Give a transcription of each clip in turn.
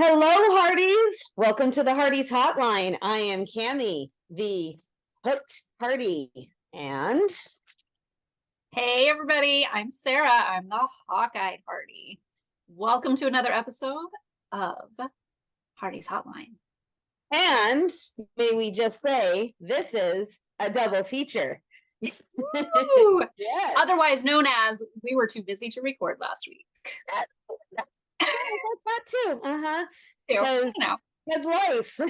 Hello, Hearties. Welcome to the Hearties Hotline. I am Cammie, the hooked Heartie. And Hey everybody, I'm Sarah. I'm the Hawkeye Heartie. Welcome to another episode of Hearties Hotline. and may we just say, this is a double feature. Woo! Yes. Otherwise known as we were too busy to record last week. That too. You know. Because life.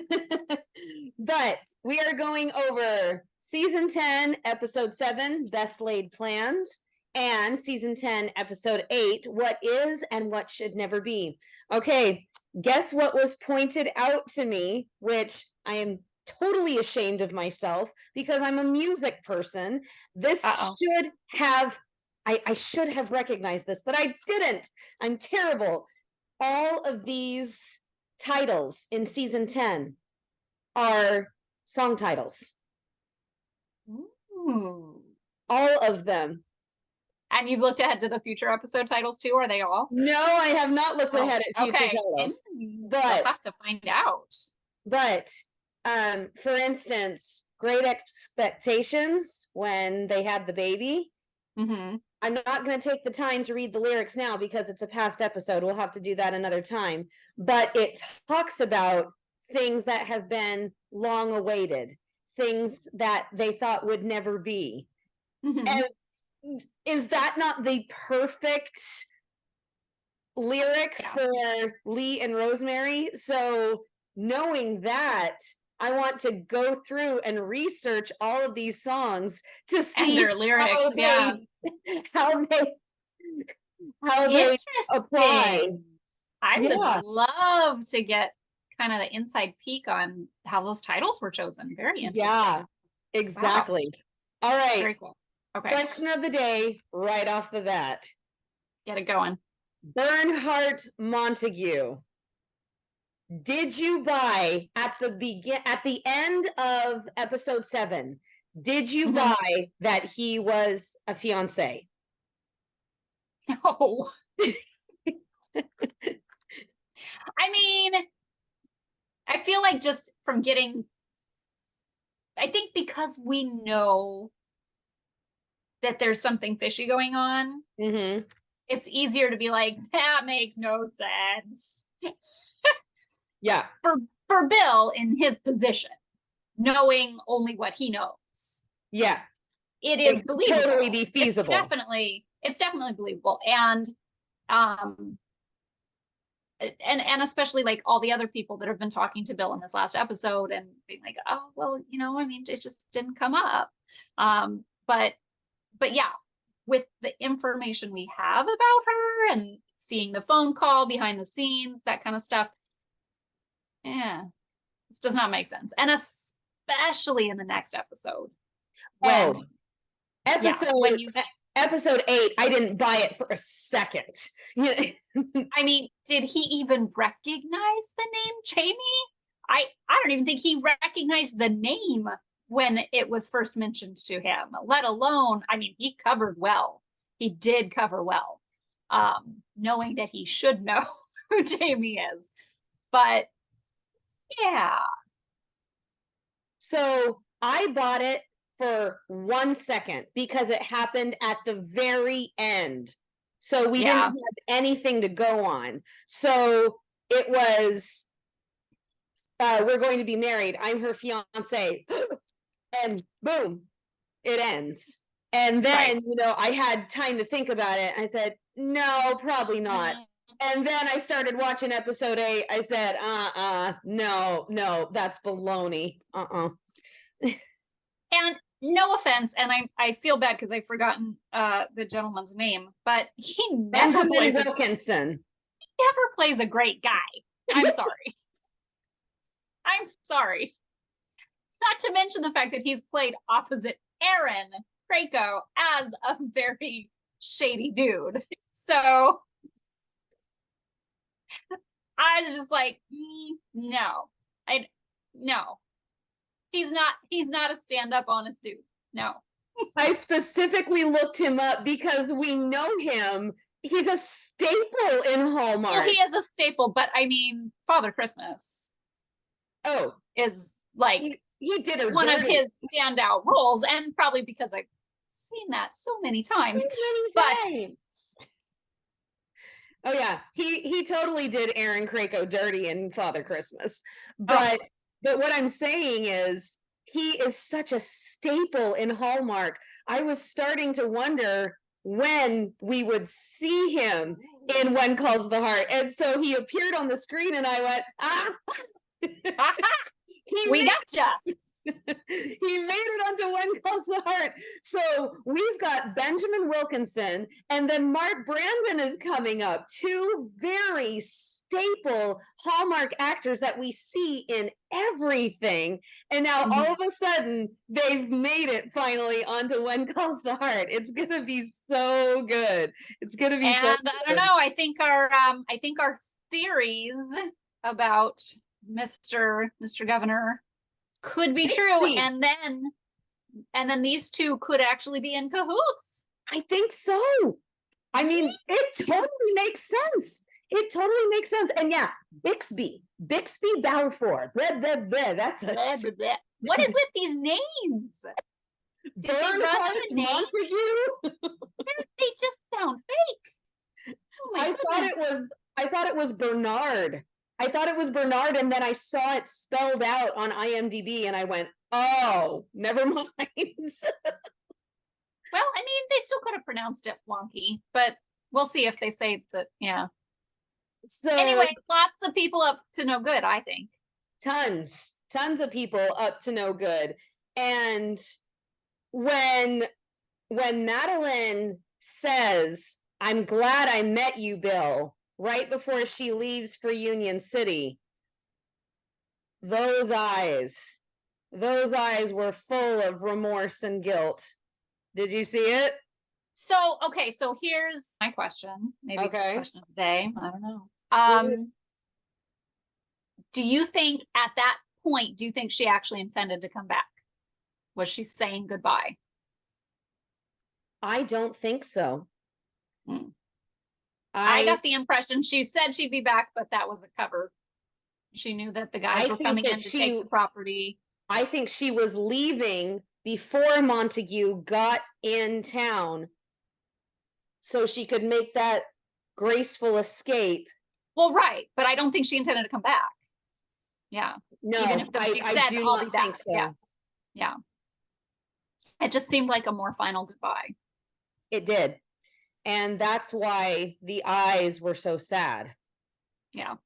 But we are going over season 10, episode 7, Best Laid Plans, and season 10, episode 8, What Is and What Should Never Be. Okay, guess what was pointed out to me, which I am totally ashamed of myself because I'm a music person. This should have, I should have recognized this, but I didn't. I'm terrible. All of these titles in season 10 are song titles. Ooh. All of them. And you've looked ahead to the future episode titles too? Are they all? No, I have not looked ahead at future titles. But we'll have to find out. But for instance, Great Expectations, when they had the baby. Mm-hmm. I'm not going to take the time to read the lyrics now because it's a past episode. We'll have to do that another time. But it talks about things that have been long awaited, things that they thought would never be. Mm-hmm. And is that not the perfect lyric for Lee and Rosemary? So knowing that, I want to go through and research all of these songs to see and their lyrics, how they apply. I would love to get kind of the inside peek on how those titles were chosen. Very interesting. Yeah, exactly. Wow. All right. Very cool. Okay. Question of the day, right off the bat. Get it going. Bernhardt Montague. Did you buy at the end of episode 7? Did you buy that he was a fiance? No. I mean, I feel like just from I think because we know that there's something fishy going on, it's easier to be like, that makes no sense. Yeah. For Bill in his position, knowing only what he knows. Yeah. It is believable. Totally be feasible. It's definitely believable. And especially like all the other people that have been talking to Bill in this last episode and being like, oh, well, I mean, it just didn't come up. But yeah, with the information we have about her and seeing the phone call behind the scenes, that kind of stuff, this does not make sense. And especially in the next episode. Episode 8, I didn't buy it for a second. I mean, did he even recognize the name Jamie? I don't even think he recognized the name when it was first mentioned to him, let alone, I mean, he covered well. He did cover well, knowing that he should know who Jamie is. But yeah. So I bought it for 1 second because it happened at the very end. So we didn't have anything to go on. So it was, we're going to be married. I'm her fiance. And boom, it ends. And then, I had time to think about it. I said, no, probably not. And then I started watching episode 8. I said, no, that's baloney. And no offense, and I feel bad because I've forgotten the gentleman's name, but he never plays Wilkinson. He never plays a great guy. I'm sorry. I'm sorry. Not to mention the fact that he's played opposite Aaron Krakow as a very shady dude. So I was just like, no. He's not a stand-up honest dude. No. I specifically looked him up because we know him he's a staple in Hallmark. Well, he is a staple, but I mean, Father Christmas Oh, is like he did her one of dirty. his standout roles, and probably because I've seen that so many times. But Times. Oh yeah, he totally did Aaron Krakow dirty in Father Christmas. But oh, but what I'm saying is he is such a staple in Hallmark. I was starting to wonder when we would see him in When Calls the Heart. And so he appeared on the screen and I went, ah, he we made gotcha. he made it onto One Calls the Heart. So we've got Benjamin Wilkinson, and then Mark Brandon is coming up. Two very staple Hallmark actors that we see in everything. And now all of a sudden, they've made it finally onto One Calls the Heart. It's gonna be so good. It's gonna be so And I don't know. I think our theories about Mr. Governor could be true, and then these two could actually be in cahoots. I think so. I mean, it totally makes sense. It totally makes sense. And yeah, Bixby Balfour. Blah, blah, blah. That's a Blah, blah, blah. What is with these names? Bernhardt Montague. They just sound fake. Oh my goodness. I thought it was Bernard. I thought it was Bernard, and then I saw it spelled out on IMDb, and I went, "Oh, never mind." Well, I mean, they still could have pronounced it wonky, but we'll see if they say that. Yeah. So anyway, lots of people up to no good, I think. Tons of people up to no good. And when Madeline says, "I'm glad I met you, Bill," right before she leaves for Union City, those eyes were full of remorse and guilt. Did you see it? So, okay, so here's my question. Maybe Okay. question of the day. I don't know. Do you think at that point, do you think she actually intended to come back? Was she saying goodbye? I don't think so. I got the impression she said she'd be back, but that was a cover. She knew that the guys were coming in to take the property. I think she was leaving before Montague got in town so she could make that graceful escape. Well, right, but I don't think she intended to come back. Yeah. No, even if she said, I do I'll not be back. think so. Yeah. Yeah. It just seemed like a more final goodbye. It did. And that's why the eyes were so sad. Yeah.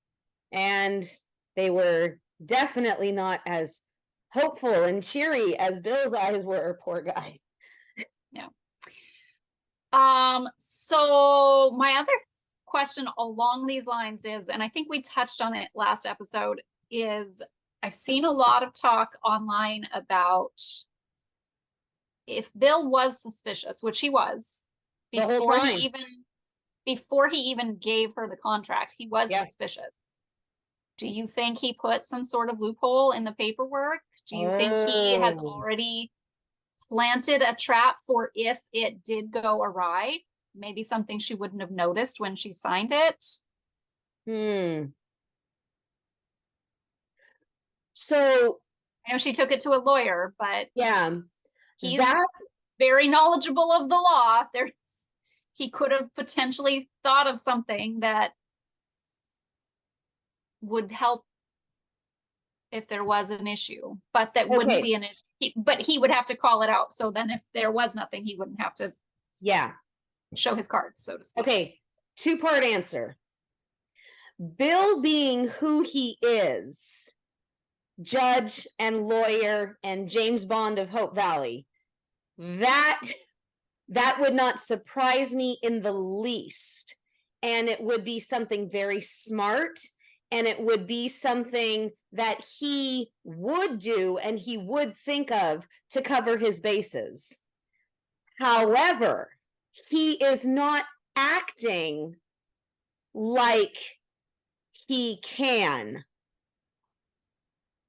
And they were definitely not as hopeful and cheery as Bill's eyes were, poor guy. Yeah. So my other question along these lines is, and I think we touched on it last episode, is I've seen a lot of talk online about if Bill was suspicious, which he was before he even gave her the contract, he was suspicious. Do you think he put some sort of loophole in the paperwork? Do you think he has already planted a trap for if it did go awry? Maybe something she wouldn't have noticed when she signed it? So I know she took it to a lawyer, but yeah, he's very knowledgeable of the law. He could have potentially thought of something that would help if there was an issue, but that wouldn't be an issue. But he would have to call it out. So then if there was nothing, he wouldn't have to show his cards, so to speak. Okay, two-part answer. Bill being who he is, judge and lawyer and James Bond of Hope Valley, that would not surprise me in the least. And it would be something very smart, and it would be something that he would do and he would think of to cover his bases. However, he is not acting like he can.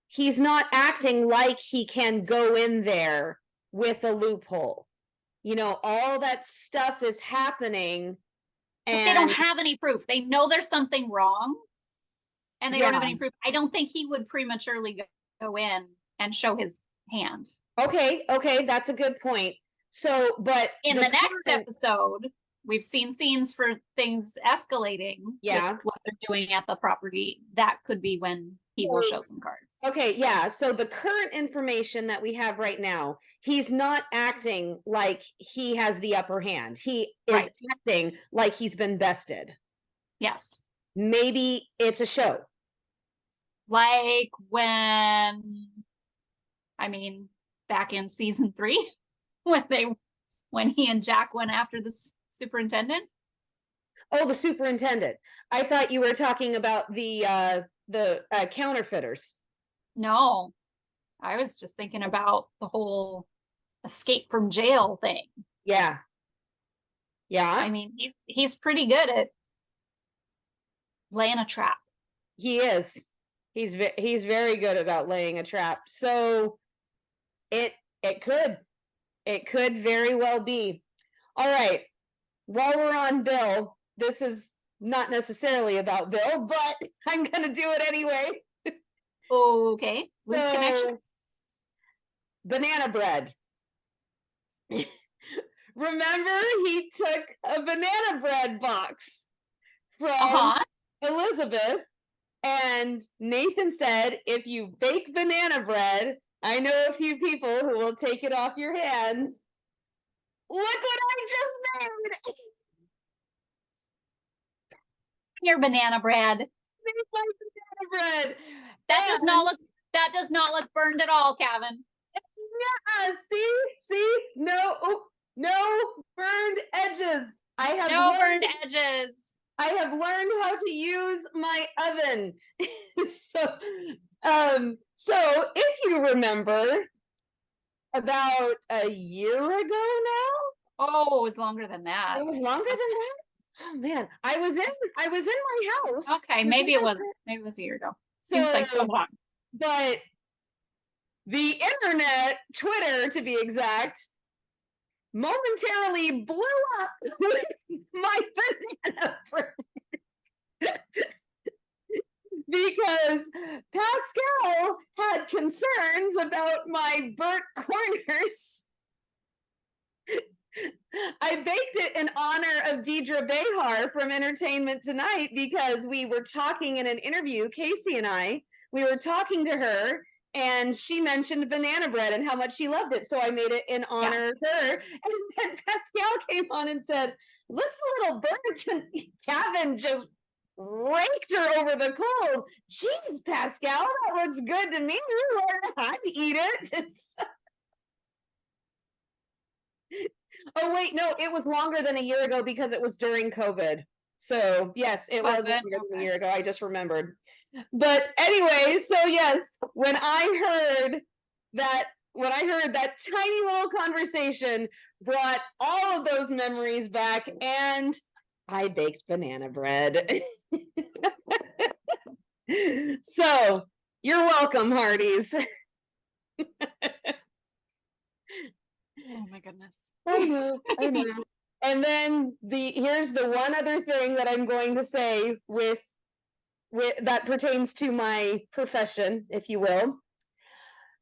He's not acting like he can go in there with a loophole. You know, all that stuff is happening But they don't And have any proof. They know there's something wrong and they don't have yeah, any proof. I don't think he would prematurely go in and show his hand. okay, that's a good point. So, but In the the next current, episode, we've seen scenes for things escalating yeah. with what they're doing at the property. That could be when he will show some cards. Okay, yeah. So the current information that we have right now, he's not acting like he has the upper hand. He is Right. acting like he's been bested. Yes. Maybe it's a show. Like when, I mean, back in season 3, when he and Jack went after the superintendent. Oh, the superintendent. I thought you were talking about the counterfeiters. No, I was just thinking about the whole escape from jail thing. Yeah. Yeah. I mean, he's pretty good at laying a trap. He is. He's very good about laying a trap. So it could very well be. All right. While we're on Bill, this is not necessarily about Bill, but I'm gonna do it anyway. Okay, loose connection. Banana bread. Remember, he took a banana bread box from Elizabeth, and Nathan said, if you bake banana bread, I know a few people who will take it off your hands. Look what I just made! Your banana bread. My banana bread. That does not look burned at all, Kevin. Yeah, see, no burned edges. I have burned edges. I have learned how to use my oven. So if you remember, about a year ago now. Oh, it was longer than that. It was longer than that. Oh man, I was in my house. Okay, maybe it was a year ago. Seems like so long. But the internet, Twitter to be exact, momentarily blew up my banana bread. Because Pascal had concerns about my burnt corners. I baked it in honor of Deidre Behar from Entertainment Tonight because we were talking in an interview, Casey and I, we were talking to her and she mentioned banana bread and how much she loved it. So I made it in honor of her. And then Pascal came on and said, looks a little burnt. And Kevin just raked her over the coals. Jeez, Pascal, that looks good to me. I'd eat it. Oh, wait, no, it was longer than a year ago because it was during COVID. So, yes, it was longer than a year ago. I just remembered. But anyway, so yes, when I heard that tiny little conversation brought all of those memories back, and I baked banana bread. So, you're welcome, Hearties. Oh my goodness. I know. And then here's the one other thing that I'm going to say with that pertains to my profession, if you will.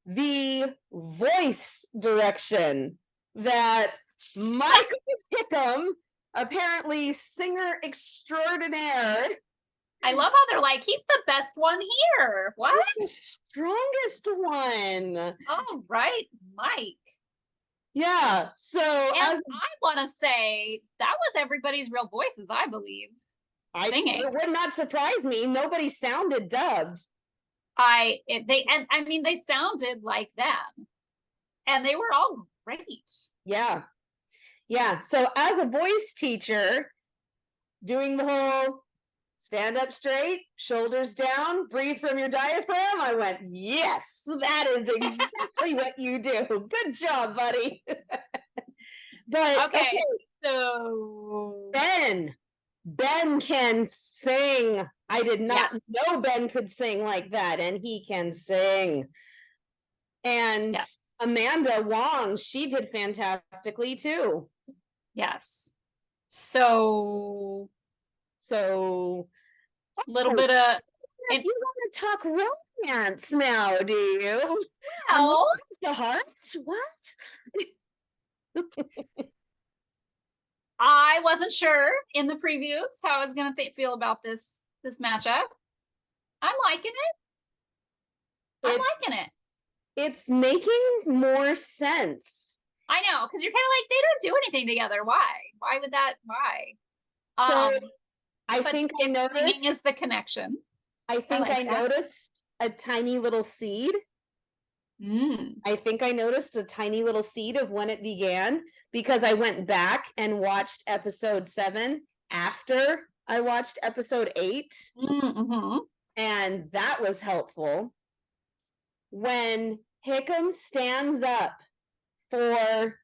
The voice direction that Michael Hickam, apparently singer extraordinaire. I love how they're like, he's the best one here. What? He's the strongest one. Oh, right, Mike. Yeah, so I want to say that was everybody's real voices, I believe. Singing. It would not surprise me. Nobody sounded dubbed. They sounded like them, and they were all great. Yeah. So as a voice teacher, doing the whole stand up straight, shoulders down, breathe from your diaphragm, I went, yes, that is exactly what you do. Good job, buddy. But okay, so Ben can sing. I did not know Ben could sing like that, and he can sing. And Amanda Wong, she did fantastically too. Yes. So So A little bit of, and you want to talk romance now, do you? well, The hearts? What? I wasn't sure in the previews how I was going to feel about this matchup. I'm liking it. I'm liking it. It's making more sense. I know, because you're kind of like, they don't do anything together. Why? Why would that? Why? So I but think I if noticed singing is the connection. I think like I that. noticed a tiny little seed. I think I noticed a tiny little seed of when it began because I went back and watched episode 7 after I watched episode 8. Mm-hmm. And that was helpful. When Hickam stands up for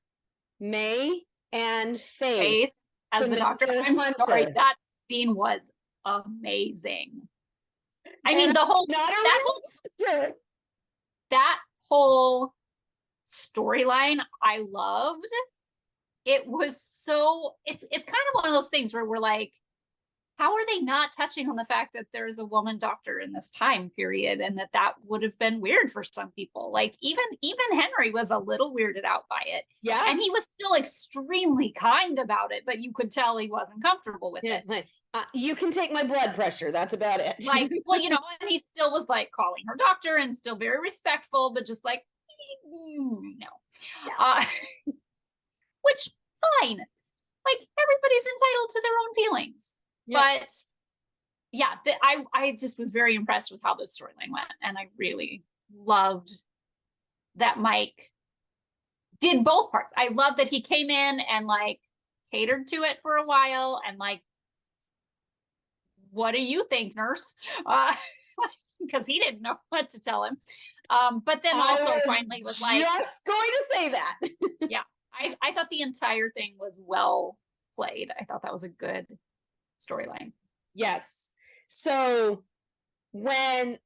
May and Faith as the doctor. Mr. I'm Hunter. sorry, that scene was amazing. I mean, the whole that whole storyline I loved. It was so it's kind of one of those things where we're like, how are they not touching on the fact that there's a woman doctor in this time period and that would have been weird for some people? Like even Henry was a little weirded out by it. Yeah. And he was still extremely kind about it, but you could tell he wasn't comfortable with it. You can take my blood pressure. That's about it. Like, well, and he still was like calling her doctor and still very respectful, but just like, no. Yeah. Which, fine. Like, everybody's entitled to their own feelings. Yep. But yeah, I just was very impressed with how this storyline went. And I really loved that Mike did both parts. I love that he came in and like catered to it for a while and like, what do you think, nurse? Because he didn't know what to tell him. But then also finally was like, just going to say that. Yeah, I thought the entire thing was well played. I thought that was a good storyline. Yes. So when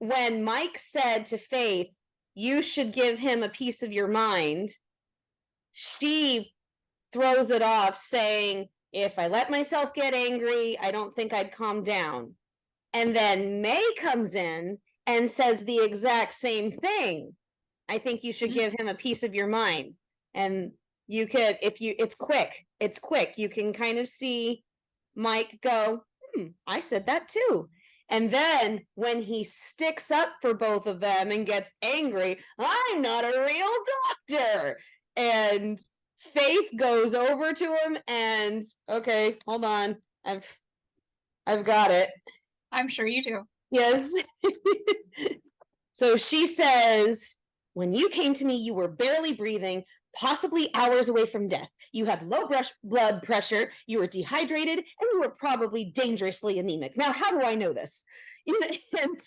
Mike said to Faith, you should give him a piece of your mind, she throws it off saying, if I let myself get angry, I don't think I'd calm down. And then May comes in and says the exact same thing. I think you should give him a piece of your mind. And you could, it's quick. You can kind of see Mike go, I said that too. And then when he sticks up for both of them and gets angry, I'm not a real doctor. And Faith goes over to him and, okay, hold on. I've got it. I'm sure you do. Yes. So she says, when you came to me, you were barely breathing, possibly hours away from death. You had low blood pressure, you were dehydrated, and you were probably dangerously anemic. Now, how do I know this? And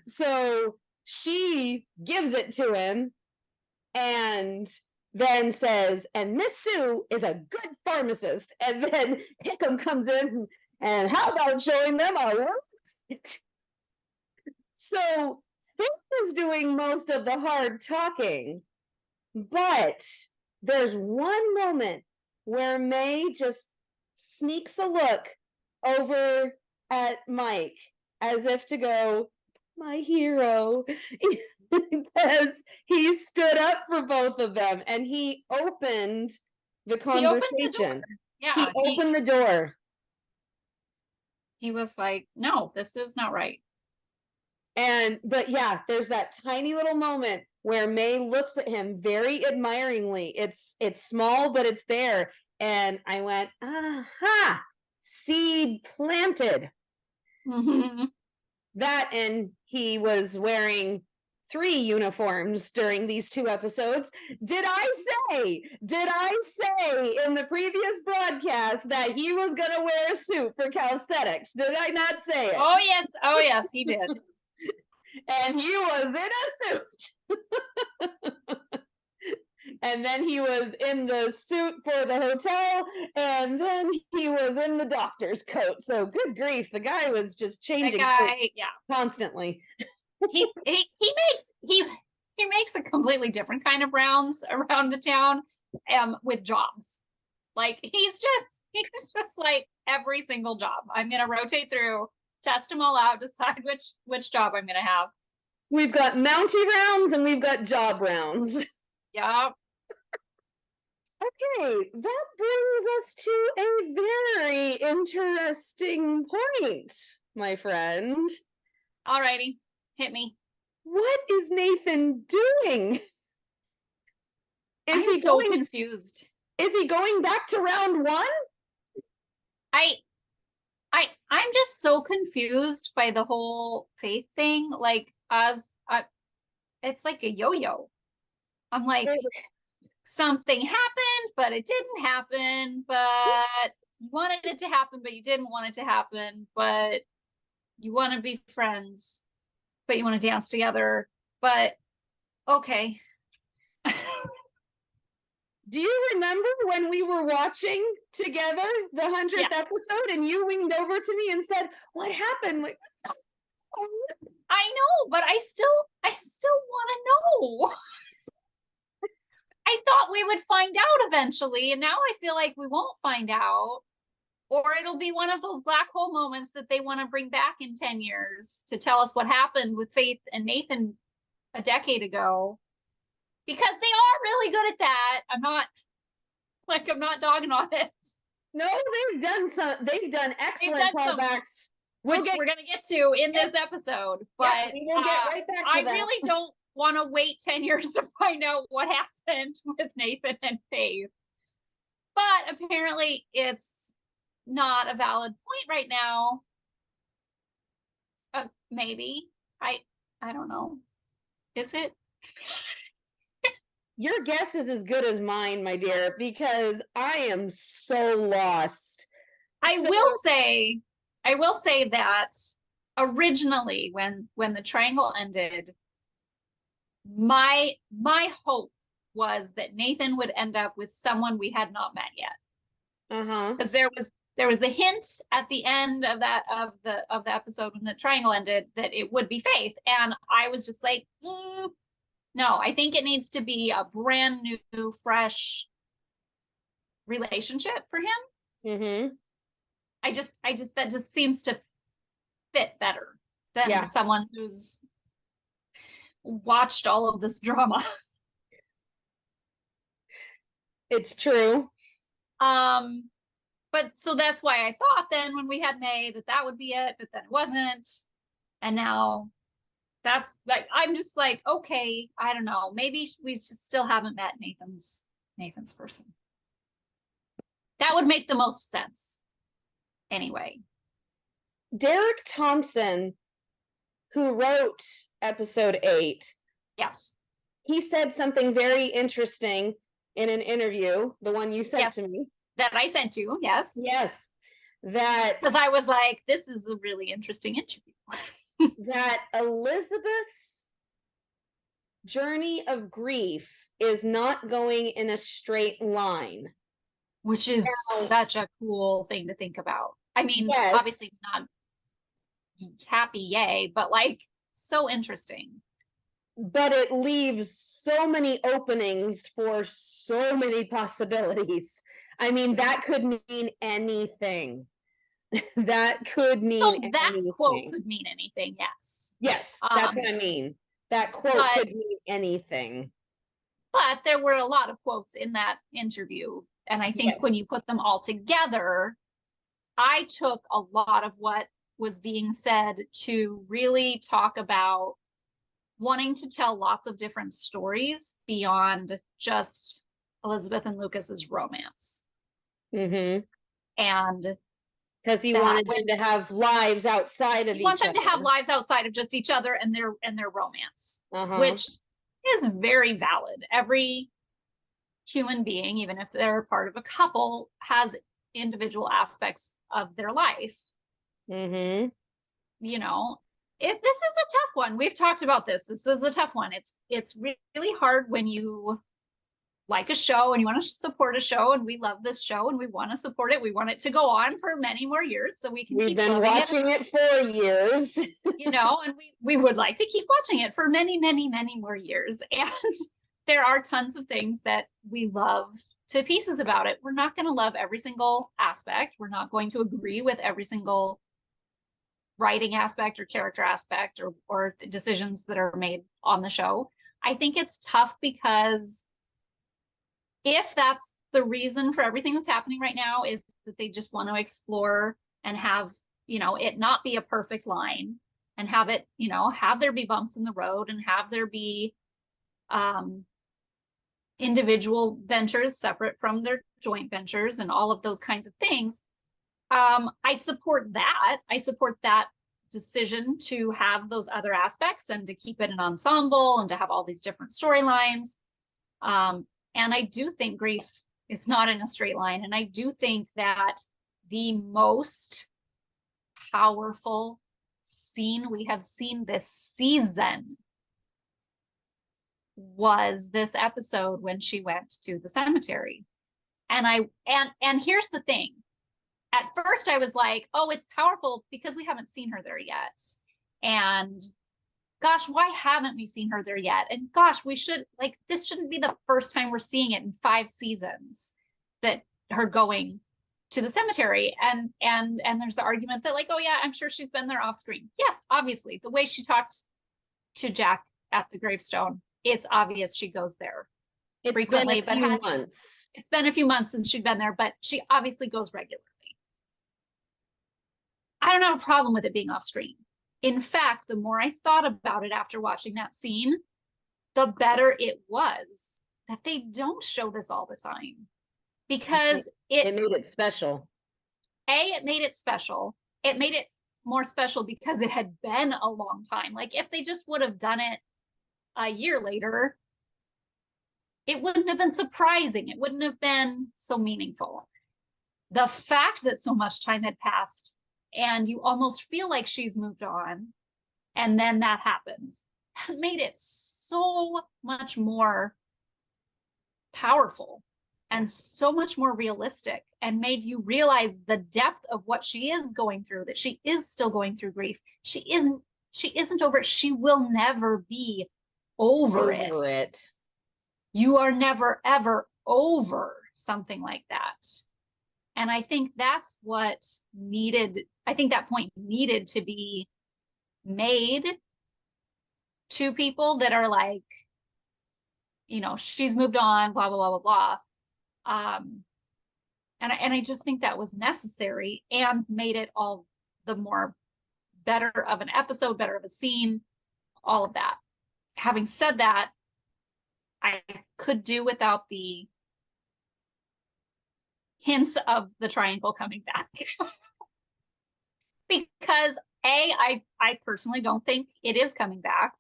so she gives it to him and then says, and Miss Sue is a good pharmacist. And then Hickam comes in and how about showing them a lot? So Faith is doing most of the hard talking, but there's one moment where May just sneaks a look over at Mike as if to go, my hero, because he stood up for both of them and he opened the conversation. Yeah, he opened the door. He was like, no, this is not right. But yeah, there's that tiny little moment where May looks at him very admiringly. It's small, but it's there. And I went, aha, seed planted. Mm-hmm. That, and he was wearing 3 uniforms during these 2 episodes. Did I say in the previous broadcast that he was going to wear a suit for calisthenics? Did I not say it? Oh, yes, he did. And he was in a suit. And then he was in the suit for the hotel, and then he was in the doctor's coat. So good grief, the guy was just changing constantly. he makes a completely different kind of rounds around the town with jobs. Like he's just like every single job. I'm gonna rotate through, test them all out, decide which job I'm gonna have. We've got Mountie rounds and we've got job rounds. Yeah. Okay, that brings us to a very interesting point, my friend. Alrighty, hit me. What is Nathan doing? I'm so confused. Is he going back to round one? I'm just so confused by the whole faith thing. Like, it's like a yo-yo. I'm like, something happened, but it didn't happen. But you wanted it to happen, but you didn't want it to happen. But you want to be friends, but you want to dance together. But okay. Do you remember when we were watching together the 100th episode and you leaned over to me and said, what happened? Like, I know, but I still want to know. I thought we would find out eventually, and now I feel like we won't find out. Or it'll be one of those black hole moments that they want to bring back in 10 years to tell us what happened with Faith and Nathan a decade ago. Because they are really good at that. I'm not dogging on it. No, they've done excellent callbacks. Which we're gonna get to in this episode. But we will get right back to that. I really don't want to wait 10 years to find out what happened with Nathan and Faith. But apparently it's not a valid point right now. Maybe. I don't know. Is it? Your guess is as good as mine, my dear, because I am so lost. I will say that originally when the triangle ended, my hope was that Nathan would end up with someone we had not met yet. Because there was the hint at the end of the episode when the triangle ended that it would be Faith, and I was just like, no, I think it needs to be a brand new, fresh relationship for him. I just that just seems to fit better than someone who's watched all of this drama. It's true. But so that's why I thought then when we had May that would be it, but then it wasn't. And now that's like, I'm just like, okay, I don't know. Maybe we just still haven't met Nathan's person. That would make the most sense. Anyway. Derek Thompson, who wrote episode 8. Yes. He said something very interesting in an interview, the one you sent to me. That I sent you, yes. Yes. That because I was like, this is a really interesting interview. That Elizabeth's journey of grief is not going in a straight line. Which is such a cool thing to think about. I mean, obviously not happy, yay, but like so interesting. But it leaves so many openings for so many possibilities. I mean, that could mean anything. That could mean anything. Quote could mean anything, yes. Yes, that's what I mean. That quote could mean anything. But there were a lot of quotes in that interview. And I think when you put them all together, I took a lot of what was being said to really talk about wanting to tell lots of different stories beyond just Elizabeth and Lucas's romance. And because he wanted them to have lives outside of each other. He wants them to have lives outside of just each other and their romance, which is very valid. Every human being, even if they're part of a couple, has individual aspects of their life. You know, this is a tough one. We've talked about this. This is a tough one. It's really hard when you like a show and you want to support a show, and we love this show and we want to support it. We want it to go on for many more years so we can keep been watching it for years. You know, and we would like to keep watching it for many, many, many more years. And there are tons of things that we love to pieces about it. We're not going to love every single aspect. We're not going to agree with every single writing aspect or character aspect or the decisions that are made on the show. I think it's tough because if that's the reason for everything that's happening right now, is that they just want to explore and have, it not be a perfect line, and have it, have there be bumps in the road, and have there be individual ventures separate from their joint ventures and all of those kinds of things. I support that. I support that decision to have those other aspects and to keep it an ensemble and to have all these different storylines. And I do think grief is not in a straight line. And I do think that the most powerful scene we have seen this season was this episode when she went to the cemetery. And here's the thing. At first I was like, oh, it's powerful because we haven't seen her there yet. And gosh, why haven't we seen her there yet? And gosh, we should, like, this shouldn't be the first time we're seeing it in 5 seasons, that her going to the cemetery. And there's the argument that, like, oh yeah, I'm sure she's been there off screen. Yes, obviously, the way she talked to Jack at the gravestone, it's obvious she goes there frequently. It's been a few months. It's been a few months since she'd been there, but she obviously goes regularly. I don't have a problem with it being off screen. In fact, the more I thought about it after watching that scene, the better it was that they don't show this all the time, because it made it special. It made it special. It made it more special because it had been a long time. Like, if they just would have done it a year later, it wouldn't have been surprising. It wouldn't have been so meaningful. The fact that so much time had passed and you almost feel like she's moved on, and then that happens, that made it so much more powerful and so much more realistic, and made you realize the depth of what she is going through, that she is still going through grief. She isn't over it. She will never be over it. You are never, ever over something like that. And I think that's what needed, I think that point needed to be made to people that are like, she's moved on, blah, blah, blah, blah, blah. And I just think that was necessary and made it all the more better of an episode, better of a scene, all of that. Having said that, I could do without the hints of the triangle coming back. Because I personally don't think it is coming back.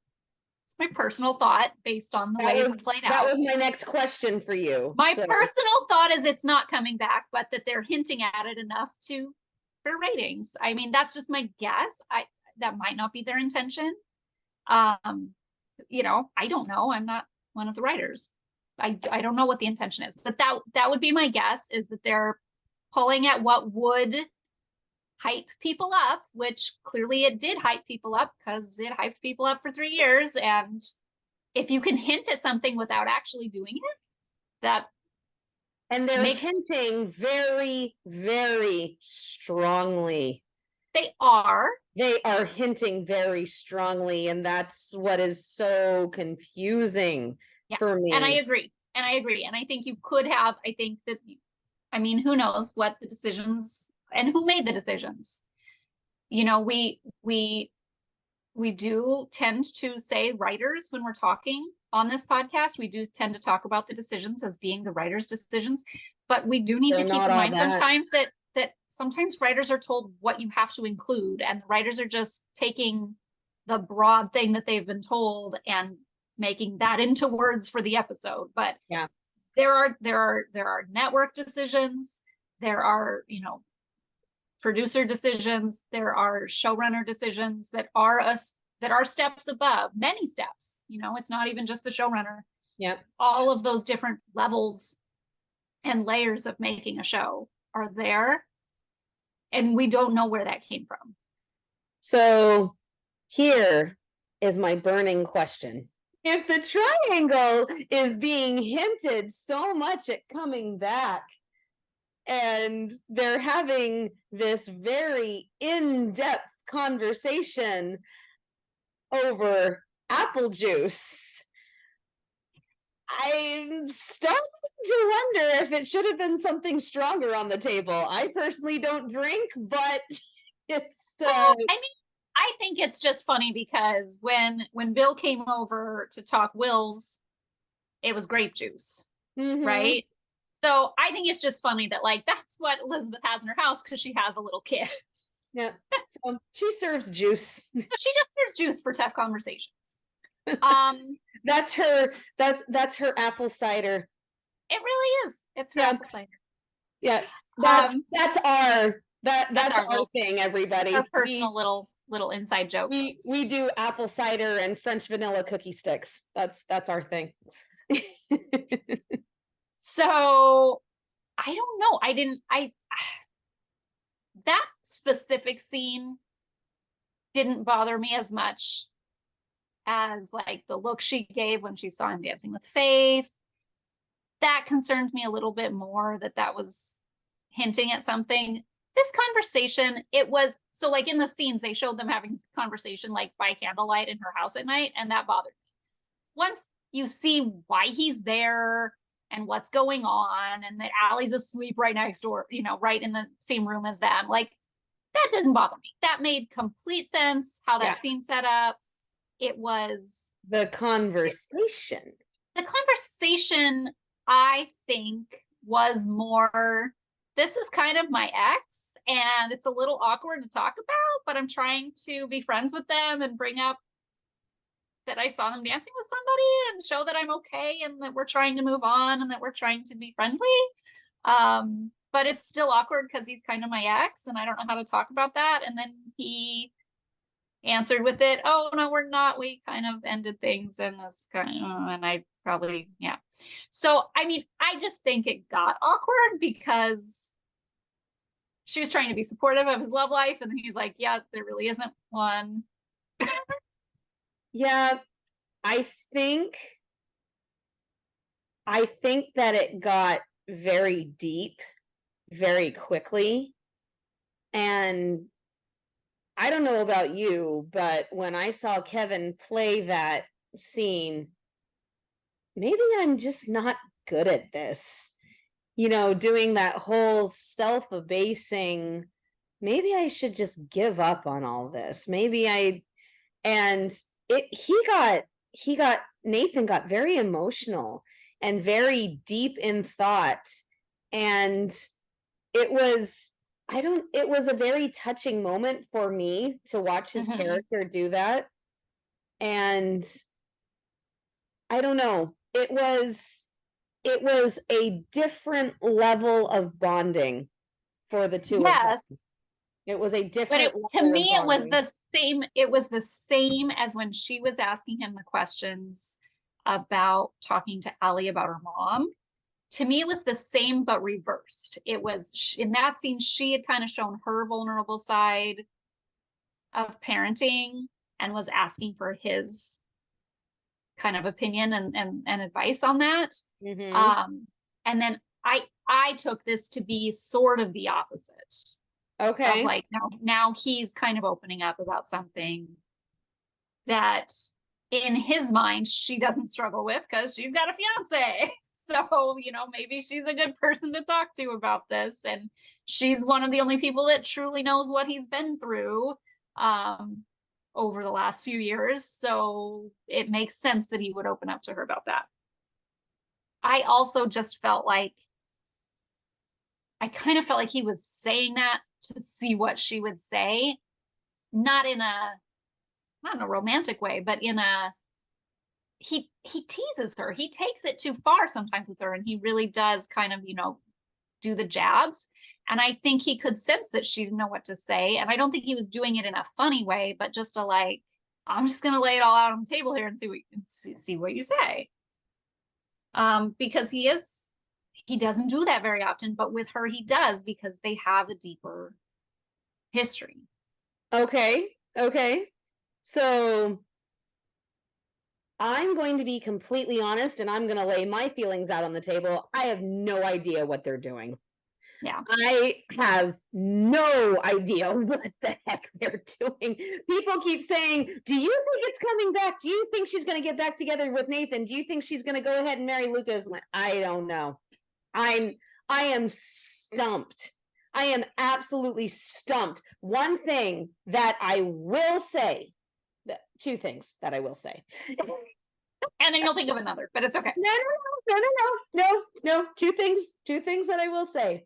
It's my personal thought based on the way it's played out. That was my next question for you. My personal thought is it's not coming back, but that they're hinting at it enough for ratings. I mean, that's just my guess. That might not be their intention. I don't know. I'm not one of the writers. I don't know what the intention is, but that would be my guess, is that they're pulling at what would hype people up, which clearly it did hype people up, because it hyped people up for 3 years. And if you can hint at something without actually doing it, and they're hinting very, very strongly. They are hinting very strongly, and that's what is so confusing for me. And I agree. And I think you could have, who knows what the decisions and who made the decisions. We do tend to say writers when we're talking on this podcast. We do tend to talk about the decisions as being the writers' decisions, but we do need to keep in mind sometimes that sometimes writers are told what you have to include, and the writers are just taking the broad thing that they've been told and making that into words for the episode. But yeah, there are network decisions, there are producer decisions, there are showrunner decisions that are steps above, many steps. It's not even just the showrunner. Yeah, all of those different levels and layers of making a show are there, and we don't know where that came from. So here is my burning question. if the triangle is being hinted so much at coming back, and they're having this very in-depth conversation over apple juice, I'm starting to wonder if it should have been something stronger on the table. I personally don't drink, but it's Well, I mean, I think it's just funny because when Bill came over to talk wills, it was grape juice, right? So I think it's just funny that like that's what Elizabeth has in her house because she has a little kid. Yeah. So she serves juice. So she just serves juice for tough conversations. That's her apple cider. It really is. It's her apple cider. Yeah. That's our little, thing, everybody. Our personal little inside joke. We do apple cider and French vanilla cookie sticks. That's our thing. So I don't know. That specific scene didn't bother me as much as like the look she gave when she saw him dancing with Faith. That concerned me a little bit more, that was hinting at something. This conversation, it was, so like in the scenes, they showed them having this conversation like by candlelight in her house at night, and that bothered me. Once you see why he's there and what's going on, and that Allie's asleep right next door, right in the same room as them, like that doesn't bother me. That made complete sense how that scene set up. It was the conversation. The conversation, I think, was more, this is kind of my ex, and it's a little awkward to talk about, but I'm trying to be friends with them and bring up that I saw them dancing with somebody and show that I'm okay and that we're trying to move on and that we're trying to be friendly. But it's still awkward because he's kind of my ex and I don't know how to talk about that. And then he answered with it, oh no, we're not, we kind of ended things, and this kind of, and I probably, yeah. So I mean, I just think it got awkward because she was trying to be supportive of his love life, and then he's like, yeah, there really isn't one. Yeah, I think that it got very deep very quickly, and I don't know about you, but when I saw Kevin play that scene, maybe I'm just not good at this. Doing that whole self-abasing, maybe I should just give up on all this. Nathan got very emotional and very deep in thought. And it was a very touching moment for me to watch his character do that. And I don't know, it was a different level of bonding for the two of them. It was a different to me, it was the same. It was the same as when she was asking him the questions about talking to Allie about her mom. To me, it was the same, but reversed. It was in that scene, she had kind of shown her vulnerable side of parenting and was asking for his kind of opinion and advice on that. And then I took this to be sort of the opposite. Okay. Of like now he's kind of opening up about something that in his mind she doesn't struggle with because she's got a fiance. So, maybe she's a good person to talk to about this. And she's one of the only people that truly knows what he's been through over the last few years. So it makes sense that he would open up to her about that. I also just felt like, I kind of felt like he was saying that to see what she would say, not in a romantic way, but in a, he teases her. He takes it too far sometimes with her, and he really does kind of, do the jabs. And I think he could sense that she didn't know what to say. And I don't think he was doing it in a funny way, but just I'm just gonna lay it all out on the table here and see what you say. Because he doesn't do that very often, but with her he does, because they have a deeper history. Okay. So I'm going to be completely honest, and I'm going to lay my feelings out on the table. I have no idea what they're doing. Yeah. I have no idea what the heck they're doing. People keep saying, do you think it's coming back? Do you think she's going to get back together with Nathan? Do you think she's going to go ahead and marry Lucas? I don't know. I am stumped. I am absolutely stumped. One thing that I will say, two things that I will say. And then you'll think of another, but it's okay. No. Two things that I will say.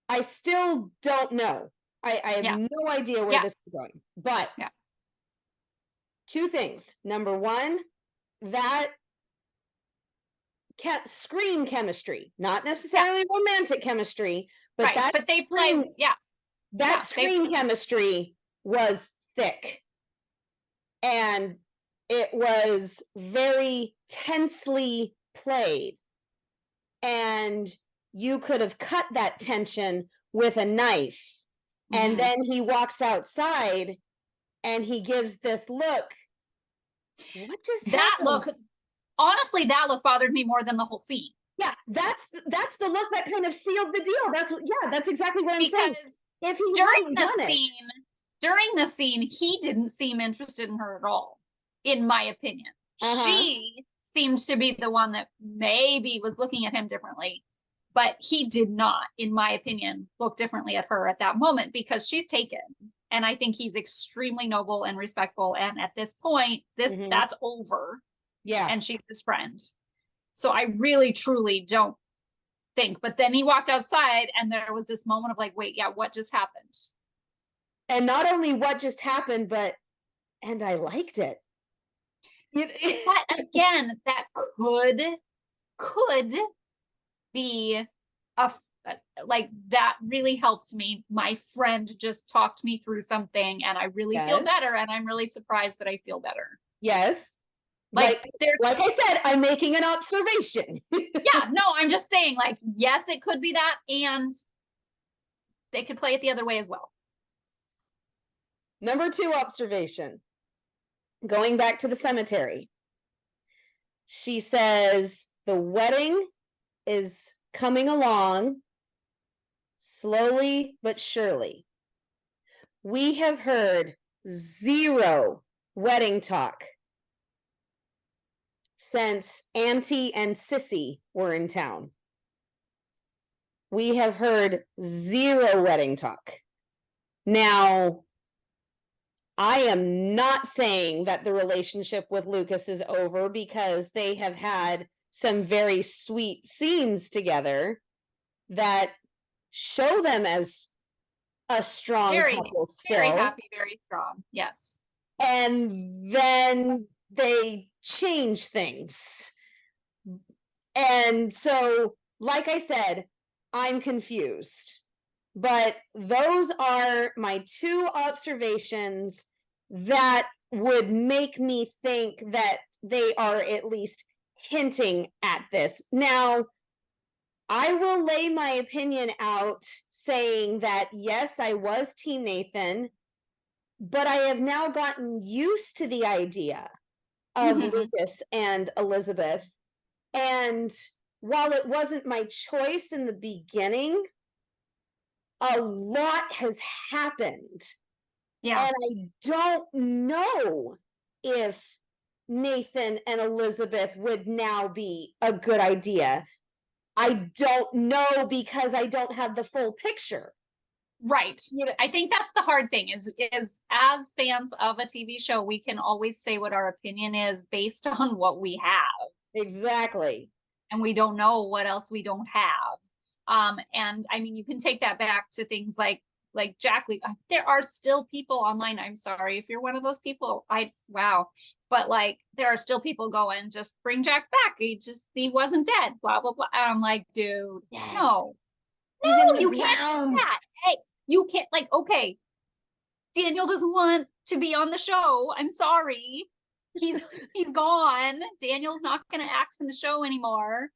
I still don't know. I have no idea where this is going. But two things. Number one, that screen chemistry, not necessarily romantic chemistry, but that but they screen, play, that screen chemistry was thick. And it was very tensely played. And you could have cut that tension with a knife. And then he walks outside and he gives this look. What just happened? Honestly, that look bothered me more than the whole scene. Yeah, that's the look that kind of sealed the deal. That's exactly what I'm saying. If he during the scene, he didn't seem interested in her at all, in my opinion. She seemed to be the one that maybe was looking at him differently, but he did not, in my opinion, look differently at her at that moment because she's taken. And I think he's extremely noble and respectful. And at this point, that's over. Yeah. And she's his friend. So I really, truly don't think. But then he walked outside and there was this moment of like, wait, what just happened? And not only what just happened, and I liked it. But again, that could be like that really helped me. My friend just talked me through something and I really feel better. And I'm really surprised that I feel better. Yes. Like I said, I'm making an observation. I'm just saying, like, yes, it could be that, and they could play it the other way as well. Number 2 observation. Going back to the cemetery. She says the wedding is coming along slowly but surely. We have heard 0 wedding talk since Auntie and Sissy were in town. We have heard 0 wedding talk. Now, I am not saying that the relationship with Lucas is over because they have had some very sweet scenes together that show them as a strong couple still. Very happy, very strong. Yes. And then they change things. And so, like I said, I'm confused. But those are my 2 observations that would make me think that they are at least hinting at this. Now, I will lay my opinion out saying that, yes, I was Team Nathan, but I have now gotten used to the idea of Lucas and Elizabeth. And while it wasn't my choice in the beginning, a lot has happened. And I don't know if Nathan and Elizabeth would now be a good idea. I don't know because I don't have the full picture. Right. I think that's the hard thing is as fans of a TV show, we can always say what our opinion is based on what we have. Exactly. And we don't know what else we don't have. And I mean, you can take that back to things like Jack Lee. There are still people online. I'm sorry if you're one of those people. Wow. But like, there are still people going, just bring Jack back. He wasn't dead. Blah blah blah. And I'm like, dude, no, you can't do that. Hey, you can't. Like, okay, Daniel doesn't want to be on the show. I'm sorry. He's gone. Daniel's not going to act in the show anymore.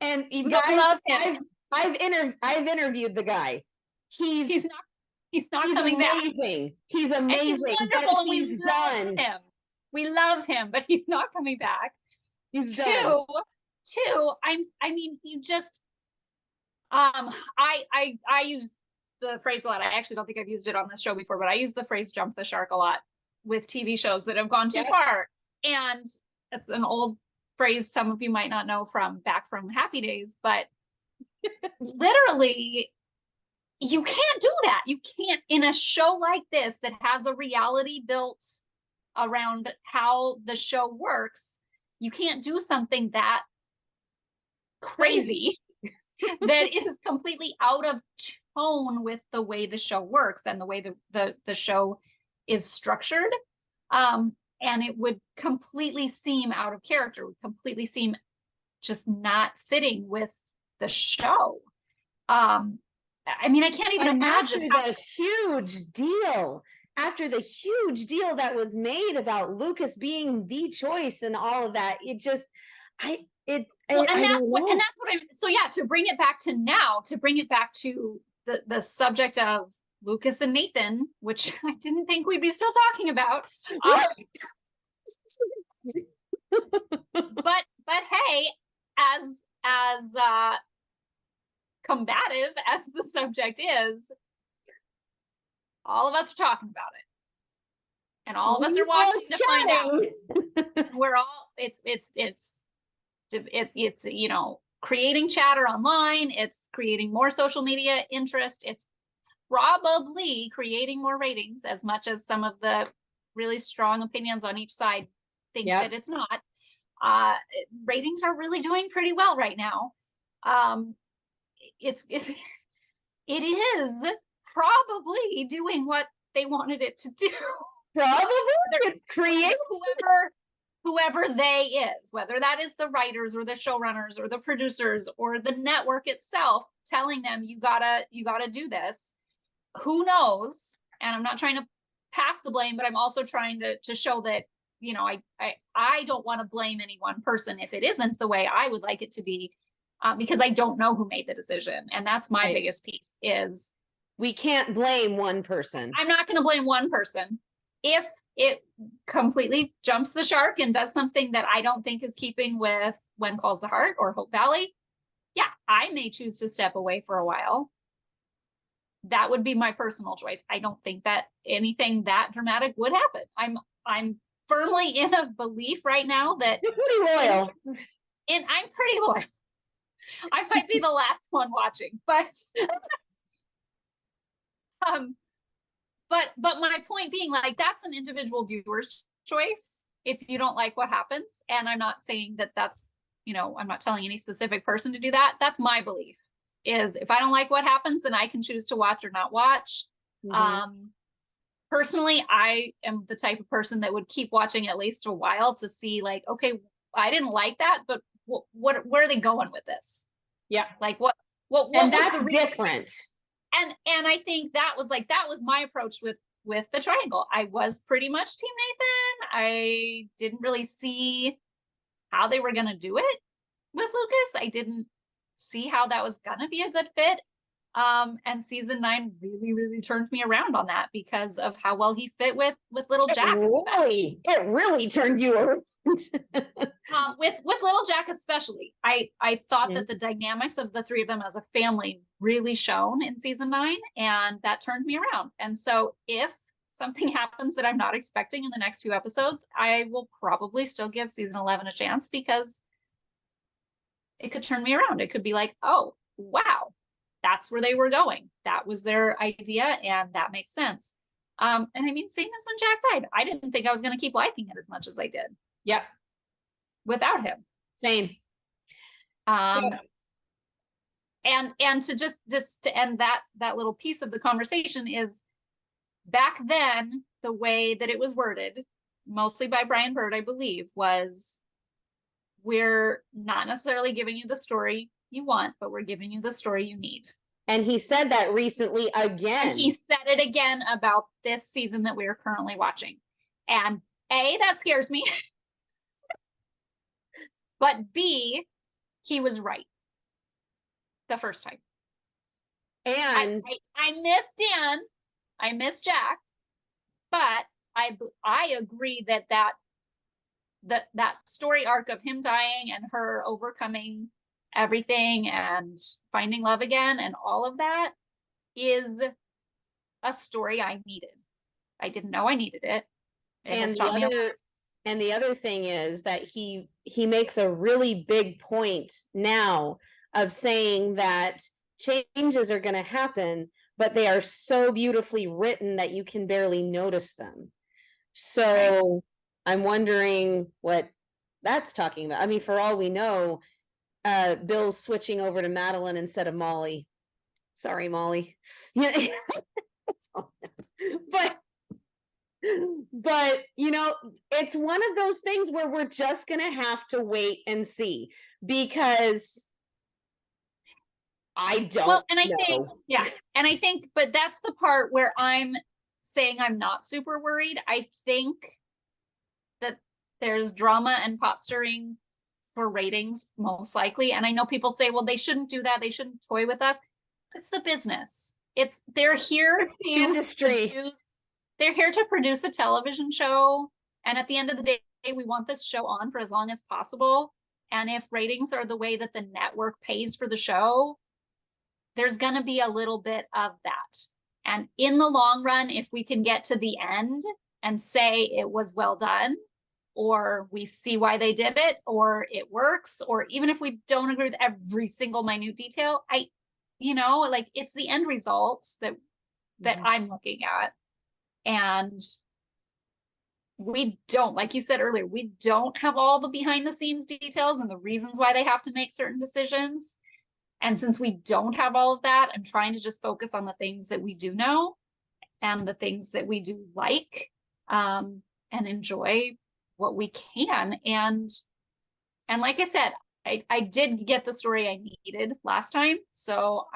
And even guys, though I love him, I've interviewed the guy. He's not coming amazing. back. He's amazing. And he's wonderful. But he's done. Him. We love him, but he's not coming back. He's done. Two, I mean, you just I use the phrase a lot. I actually don't think I've used it on this show before, but I use the phrase jump the shark a lot with TV shows that have gone too far. And it's an old phrase some of you might not know from back from Happy Days, but literally you can't do that. You can't in a show like this that has a reality built around how the show works. You can't do something that crazy that is completely out of tone with the way the show works and the way the show is structured. And it would completely seem out of character, would completely seem just not fitting with the show. I mean, I can't even imagine after the huge deal that was made about Lucas being the choice and all of that, it just, that's what I'm, so yeah, to bring it back to now, to bring it back to the subject of Lucas and Nathan, which I didn't think we'd be still talking about. But hey, as combative as the subject is, all of us are talking about it. And all of us are watching to find out. We're all it's you know, creating chatter online, it's creating more social media interest, it's probably creating more ratings, as much as some of the really strong opinions on each side think that it's not. Ratings are really doing pretty well right now. It is probably doing what they wanted it to do. Probably it's creating whoever they is, whether that is the writers or the showrunners or the producers or the network itself telling them you gotta do this. Who knows? And I'm not trying to pass the blame, but I'm also trying to show that, you know, I don't want to blame any one person if it isn't the way I would like it to be, because I don't know who made the decision. And that's my biggest piece is we can't blame one person. I'm not going to blame one person. If it completely jumps the shark and does something that I don't think is keeping with When Calls the Heart or Hope Valley, yeah, I may choose to step away for a while. That would be my personal choice. I don't think that anything that dramatic would happen. I'm firmly in a belief right now that you're pretty loyal. And I'm pretty loyal. I might be the last one watching, but but my point being, like, that's an individual viewer's choice if you don't like what happens. And I'm not saying that that's, you know, I'm not telling any specific person to do that. That's my belief, is if I don't like what happens, then I can choose to watch or not watch. Personally, I am the type of person that would keep watching at least a while to see, like, okay, I didn't like that, but where are they going with this? Yeah. Like what and that's different. And I think that was my approach with the triangle. I was pretty much Team Nathan. I didn't really see how they were going to do it with Lucas. I didn't see how that was going to be a good fit. And season 9 really, really turned me around on that because of how well he fit with little Jack. It really turned you around. With little Jack especially, I thought that the dynamics of the three of them as a family really shone in season 9, and that turned me around. And so if something happens that I'm not expecting in the next few episodes, I will probably still give season 11 a chance, because it could turn me around. It could be like, oh wow, that's where they were going. That was their idea, and that makes sense. And I mean, same as when Jack died. I didn't think I was going to keep liking it as much as I did. Yep. Without him. Same. And to just to end that little piece of the conversation is, back then, the way that it was worded, mostly by Brian Bird, I believe, was, we're not necessarily giving you the story you want, but we're giving you the story you need. And he said that recently again. And he said it again about this season that we are currently watching. And A, that scares me. But B, he was right the first time. And I miss Dan, I miss Jack, but I agree that that story arc of him dying and her overcoming everything and finding love again and all of that is a story I needed. I didn't know I needed it. It has taught me a lot. And the other thing is that he makes a really big point now of saying that changes are going to happen, but they are so beautifully written that you can barely notice them. So I'm wondering what that's talking about. I mean, for all we know, Bill's switching over to Madeline instead of Molly. Sorry, Molly. but it's one of those things where we're just gonna have to wait and see, because I don't think, but that's the part where I'm saying I'm not super worried. I think that there's drama and pot stirring for ratings, most likely. And I know people say, well, they shouldn't do that. They shouldn't toy with us. It's the business. They're here to industry. They're here to produce a television show. And at the end of the day, we want this show on for as long as possible. And if ratings are the way that the network pays for the show, there's going to be a little bit of that. And in the long run, if we can get to the end and say it was well done, or we see why they did it, or it works, or even if we don't agree with every single minute detail, it's the end result that I'm looking at. And we don't, like you said earlier, we don't have all the behind the scenes details and the reasons why they have to make certain decisions. And since we don't have all of that, I'm trying to just focus on the things that we do know and the things that we do like, and enjoy what we can. And like I said, I did get the story I needed last time. So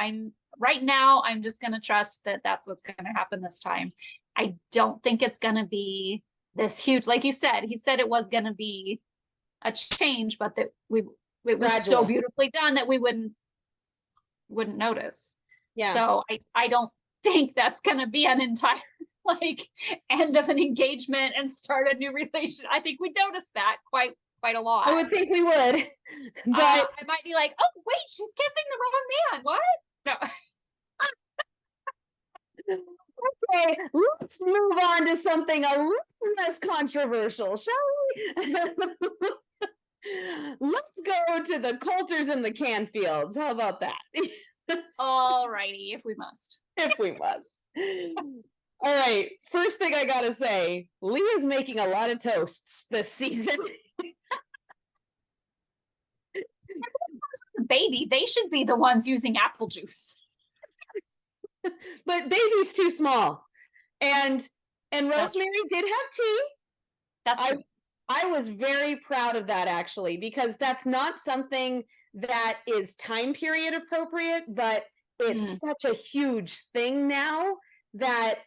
right now, I'm just going to trust that that's what's going to happen this time. I don't think it's going to be this huge, like you said, he said it was going to be a change, but that it was so beautifully done that we wouldn't notice. Yeah. So I don't think that's going to be an entire end of an engagement and start a new relationship. I think we'd notice that quite a lot. I would think we would, but I might be like, oh wait, she's kissing the wrong man. What? No. Okay, let's move on to something a little less controversial, shall we? Let's go to the Coulters and the Canfields. How about that? All righty, if we must. If we must. All right, first thing I gotta say, Leah's making a lot of toasts this season. Baby, they should be the ones using apple juice. But baby's too small. And Rosemary did have tea. That's true. I was very proud of that, actually, because that's not something that is time period appropriate, but it's such a huge thing now that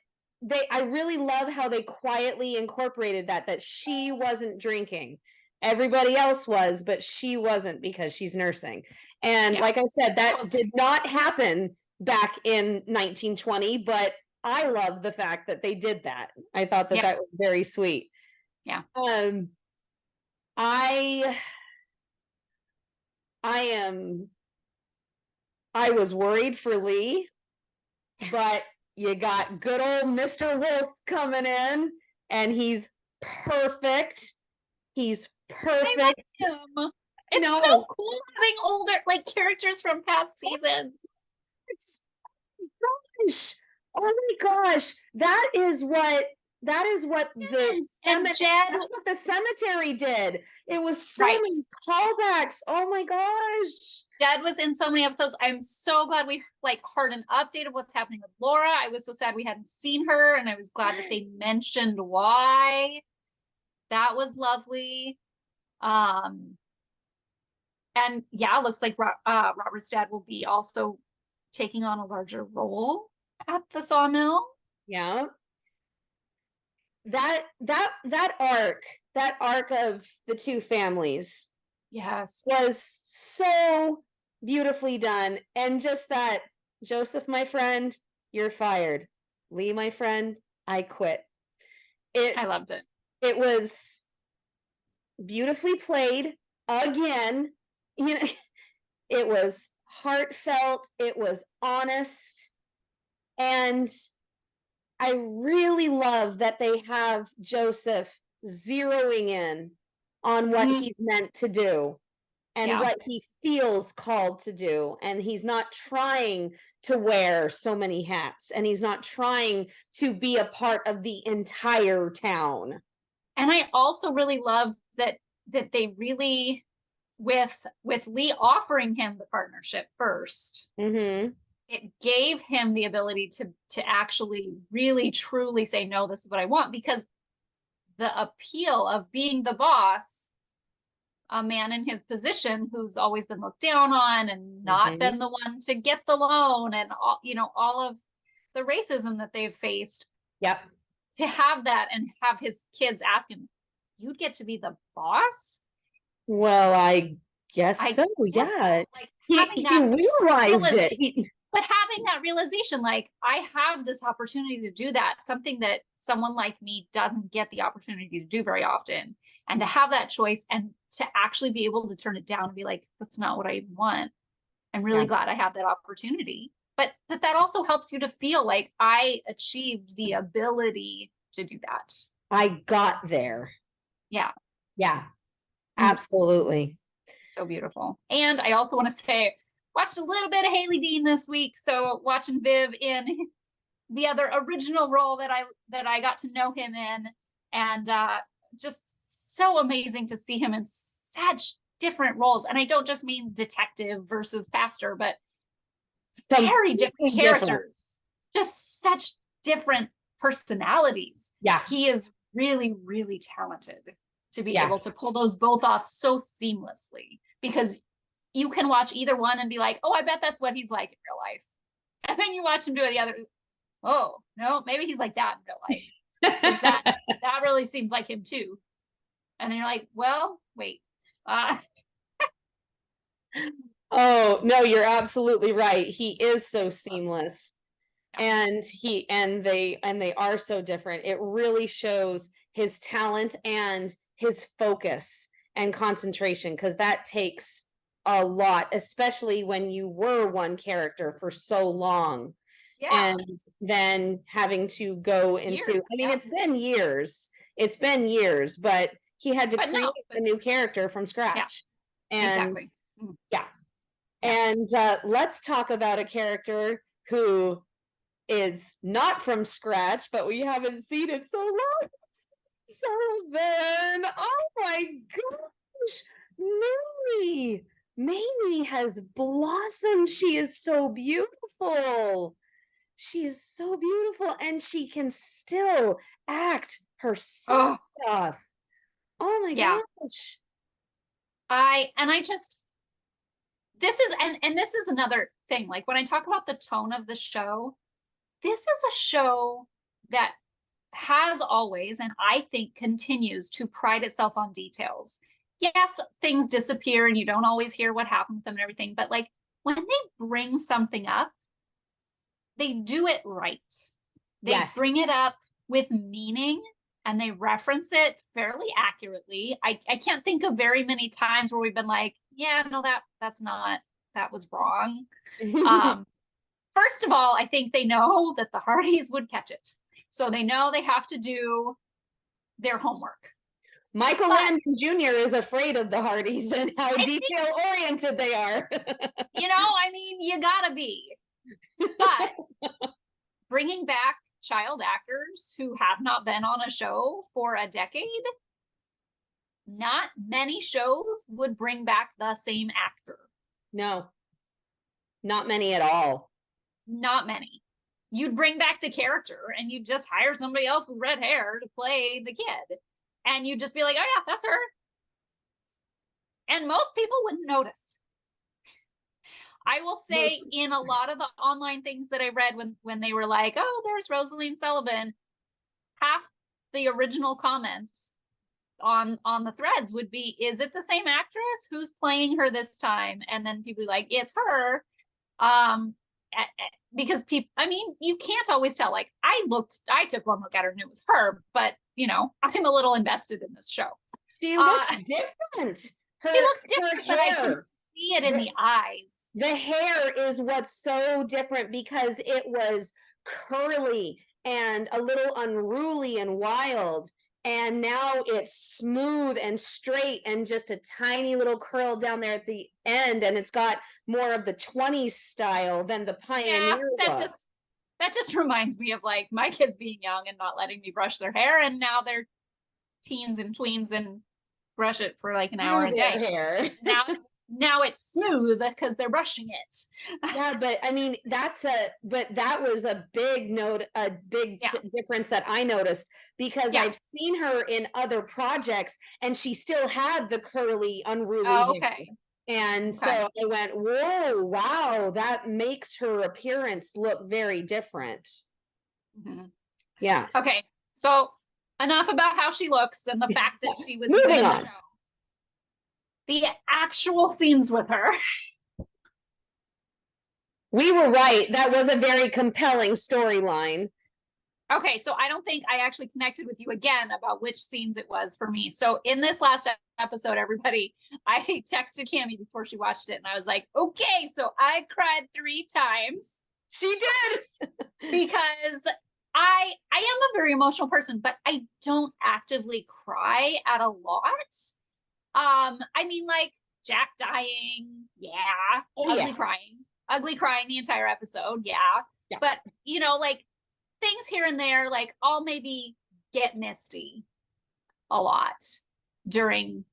I really love how they quietly incorporated that she wasn't drinking. Everybody else was, but she wasn't, because she's nursing. And like I said, that did not happen back in 1920, but I love the fact that they did that. I thought that was very sweet. Yeah. I was worried for Lee, but you got good old Mr. Wolf coming in, and he's perfect. He's perfect. I like him. It's so cool having older characters from past seasons. Gosh. Oh my gosh. That is what the cemetery did. It was so many callbacks. Oh my gosh. Jed was in so many episodes. I'm so glad we heard an update of what's happening with Laura. I was so sad we hadn't seen her, and I was glad that they mentioned why. That was lovely. And it looks like Robert's dad will be also taking on a larger role at the sawmill. Yeah. That arc of the two families, was so beautifully done. And just that, Joseph, my friend, you're fired. Lee, my friend, I quit. I loved it. It was beautifully played again. You know, it was heartfelt, it was honest, and I really love that they have Joseph zeroing in on what Mhm. he's meant to do and Yeah. what he feels called to do. And he's not trying to wear so many hats, and he's not trying to be a part of the entire town. And I also really loved that they really, with Lee offering him the partnership first, Mm-hmm. it gave him the ability to actually really truly say, no, this is what I want, because the appeal of being the boss, a man in his position who's always been looked down on and not Mm-hmm. been the one to get the loan, and all, all of the racism that they've faced, Yep. to have that and have his kids ask him, you'd get to be the boss? Well, I guess I so. guess so. Yeah. Like having He that realized it. realization, but having that realization, like, I have this opportunity to do that, something that someone like me doesn't get the opportunity to do very often. And to have that choice and to actually be able to turn it down and be like, that's not what I want. I'm really Yeah. glad I have that opportunity. But that also helps you to feel like I achieved the ability to do that. I got there. Yeah. Yeah, Mm. absolutely. So beautiful. And I also want to say, watched a little bit of Haley Dean this week. So watching Viv in the other original role that I got to know him in, and just so amazing to see him in such different roles. And I don't just mean detective versus pastor, but very different Completely different. characters, just such different personalities. Yeah, He is really, really talented to be yeah. able to pull those both off so seamlessly, because you can watch either one and be like, oh, I bet that's what he's like in real life. And then you watch him do the other. Oh, no, maybe he's like that in real life. Because that really seems like him too. And then you're like, well, wait. Oh, no, you're absolutely right. He is so seamless. And they are so different. It really shows his talent and his focus and concentration, because that takes a lot, especially when you were one character for so long. Yeah. And then having to go into, Years. I mean, Yeah. it's been years, but he had to But create no. a new character from Yeah, scratch. And exactly. Mm. yeah. Yeah. And let's talk about a character who is not from scratch, but we haven't seen it so long. Sullivan. Oh my gosh. Mamie. Mamie has blossomed. She is so beautiful. She's so beautiful, and she can still act her Oh, stuff. Oh my yeah. gosh. I just, this is, and this is another thing. Like when I talk about the tone of the show, this is a show that has always, and I think continues to pride itself on details. Yes, things disappear and you don't always hear what happened with them and everything, but like when they bring something up, they do it right. They Yes. bring it up with meaning and they reference it fairly accurately. I can't think of very many times where we've been like, yeah, no, that's not, that was wrong. Um, First of all, I think they know that the Hearties would catch it. So they know they have to do their homework. Michael But Landon Jr. is afraid of the Hearties and how I think, detail oriented they are. I mean, you gotta be. But bringing back child actors who have not been on a show for a decade, not many shows would bring back the same actor. No, not many at all. Not many. You'd bring back the character and you'd just hire somebody else with red hair to play the kid. And you'd just be like, oh yeah, that's her. And most people wouldn't notice. I will say in a lot of the online things that I read when they were like, oh, there's Rosaleen Sullivan, half the original comments on the threads would be, is it the same actress? Who's playing her this time? And then people be like, it's her. Because people, I mean, you can't always tell. Like I took one look at her and it was her, but I'm a little invested in this show. She looks different. She looks different, but I can hair, see it in the eyes. the hair is what's so different because it was curly and a little unruly and wild. And now it's smooth and straight and just a tiny little curl down there at the end. And it's got more of the 20s style than the pioneer look. That just reminds me of like my kids being young and not letting me brush their hair, and now they're teens and tweens and brush it for like an hour a day. Hair. Now it's smooth because they're brushing it. Yeah, but I mean that was a big difference that I noticed because I've seen her in other projects and she still had the curly, unruly hair. And so I went, whoa, wow, that makes her appearance look very different. Yeah. Okay, so enough about how she looks and the fact that she was moving on. The actual scenes with her. We were right. That was a very compelling storyline. Okay, so I don't think I actually connected with you again about which scenes it was for me. So in this last episode, everybody, I texted Cammie before she watched it, and I was like, okay, so I cried 3 times. She did. Because I am a very emotional person, but I don't actively cry at a lot. I mean, like Jack dying, ugly crying the entire episode, yeah. But you know, like things here and there, like I'll maybe get misty a lot during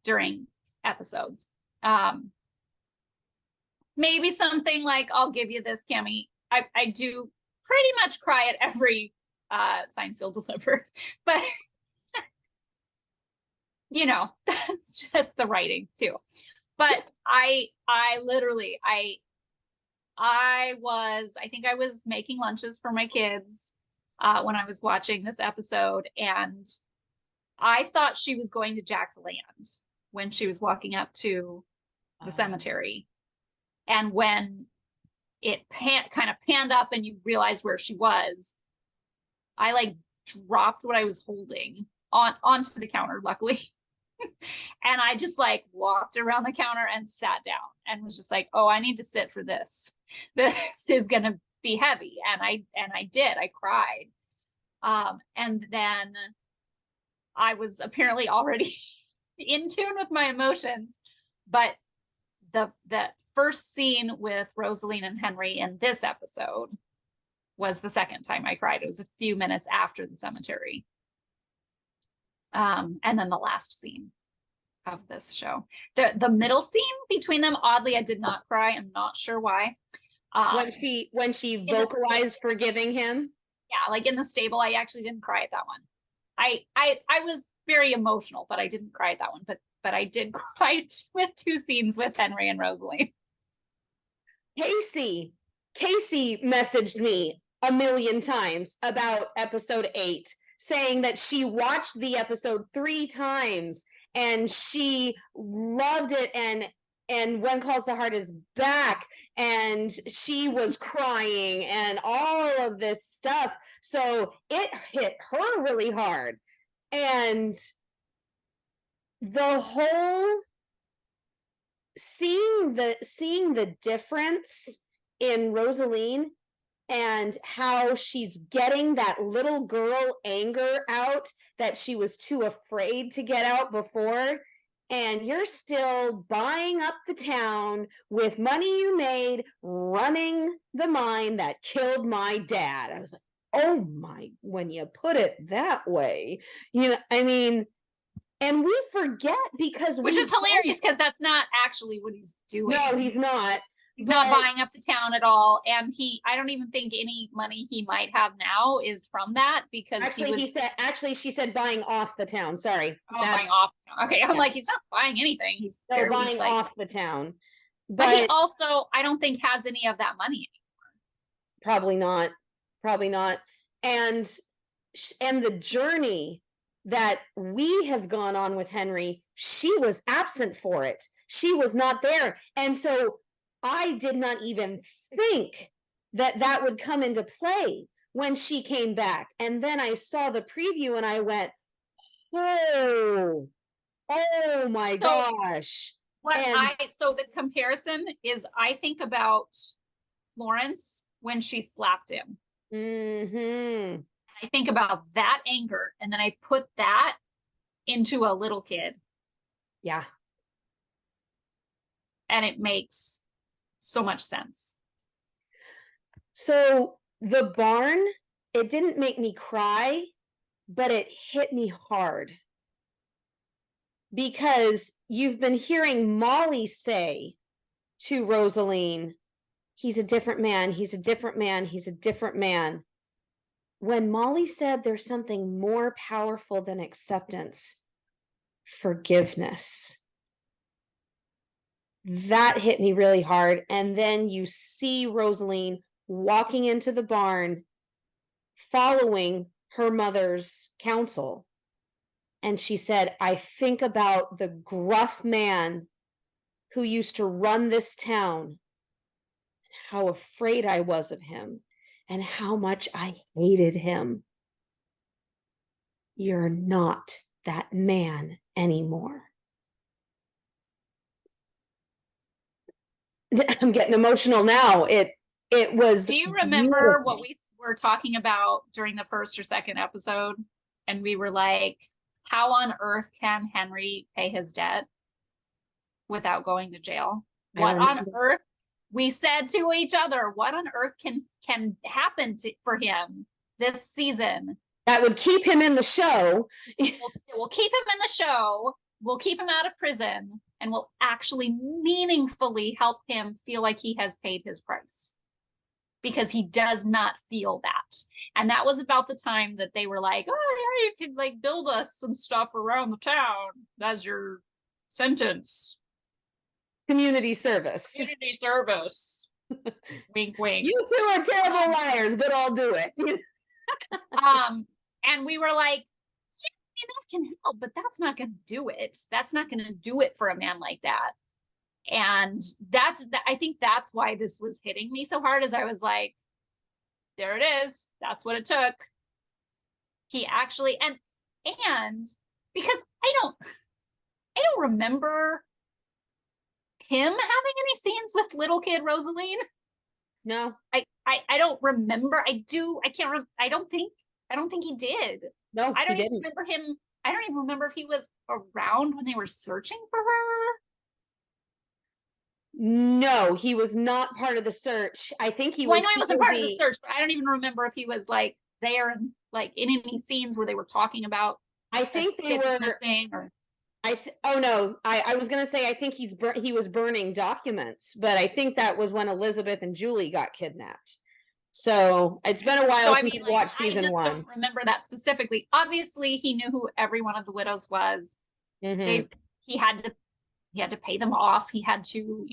episodes. Maybe something like, I'll give you this, Cammie. I do pretty much cry at every Signed, Sealed, Delivered, but you know, that's just the writing too. But I think I was making lunches for my kids when I was watching this episode, and I thought she was going to Jack's land when she was walking up to the cemetery. And when it kind of panned up and you realize where she was, I like dropped what I was holding onto the counter, luckily. And I just like walked around the counter and sat down and was just like, oh, I need to sit for this. This is going to be heavy. And I did. I cried. And then I was apparently already in tune with my emotions. But the first scene with Rosaleen and Henry in this episode was the second time I cried. It was a few minutes after the cemetery. And then the last scene of this show, the middle scene between them, oddly, I did not cry. I'm not sure why. When she vocalized forgiving him. Yeah, like in the stable, I actually didn't cry at that one. I was very emotional, but I didn't cry at that one. But I did cry with 2 scenes with Henry and Rosaleen. Casey messaged me a million times about episode 8, saying that she watched the episode 3 times and she loved it, and When Calls the Heart is back, and she was crying and all of this stuff. So it hit her really hard. And the whole seeing the difference in Rosaleen and how she's getting that little girl anger out that she was too afraid to get out before, and you're still buying up the town with money you made, running the mine that killed my dad. I was like, oh my, when you put it that way, you know, I mean, and we forget because which is hilarious because that's not actually what he's doing. No, he's not. He's not buying up the town at all. And I don't even think any money he might have now is from that, because she said buying off the town. Sorry. Buying off. Okay. I'm like, he's not buying anything. He's buying off the town. But he also, I don't think, has any of that money anymore. Probably not. And the journey that we have gone on with Henry, she was absent for it. She was not there. And so I did not even think that would come into play when she came back. And then I saw the preview and I went, oh, Oh my So gosh. And so the comparison is I think about Florence when she slapped him. mm-hmm. I think about that anger and then I put that into a little kid Yeah. and it makes so much sense. So the barn, it didn't make me cry, but it hit me hard because you've been hearing Molly say to Rosaleen, he's a different man, he's a different man, he's a different man. When Molly said there's something more powerful than acceptance, forgiveness, that hit me really hard. And then you see Rosaleen walking into the barn, following her mother's counsel. And she said, I think about the gruff man who used to run this town, how afraid I was of him, and how much I hated him. You're not that man anymore. I'm getting emotional now. It was Do you remember what beautiful. we were talking about during the first or second episode? And we were like, how on earth can Henry pay his debt without going to jail? I What on remember earth we said to each other, what on earth can happen for him this season? that would keep him in the show. We'll keep him in the show. We'll keep him out of prison and we'll actually meaningfully help him feel like he has paid his price because he does not feel that. And that was about the time that they were like, oh, yeah, you could like build us some stuff around the town as your sentence. Community service. Community service. Wink, wink. You two are terrible liars, but I'll do it. And we were like, yeah, that can help, but that's not going to do it. That's not going to do it for a man like that. And I think that's why this was hitting me so hard, as I was like, there it is. That's what it took. He actually, and because I don't remember him having any scenes with little kid Rosaleen. No. I don't remember. I don't think he did. No, I don't he even didn't. remember him. I don't even remember if he was around when they were searching for her. No, he was not part of the search. I think he Well, I was know he too wasn't part of the busy. search, but I don't even remember if he was like there and like in any scenes where they were talking about I think they were missing or oh no, I was gonna say I think he was burning documents, but I think that was when Elizabeth and Julie got kidnapped. So it's been a while since I watched I season just 1. don't remember that specifically. Obviously, he knew who every one of the widows was. Mm-hmm. He had to pay them off. He had to,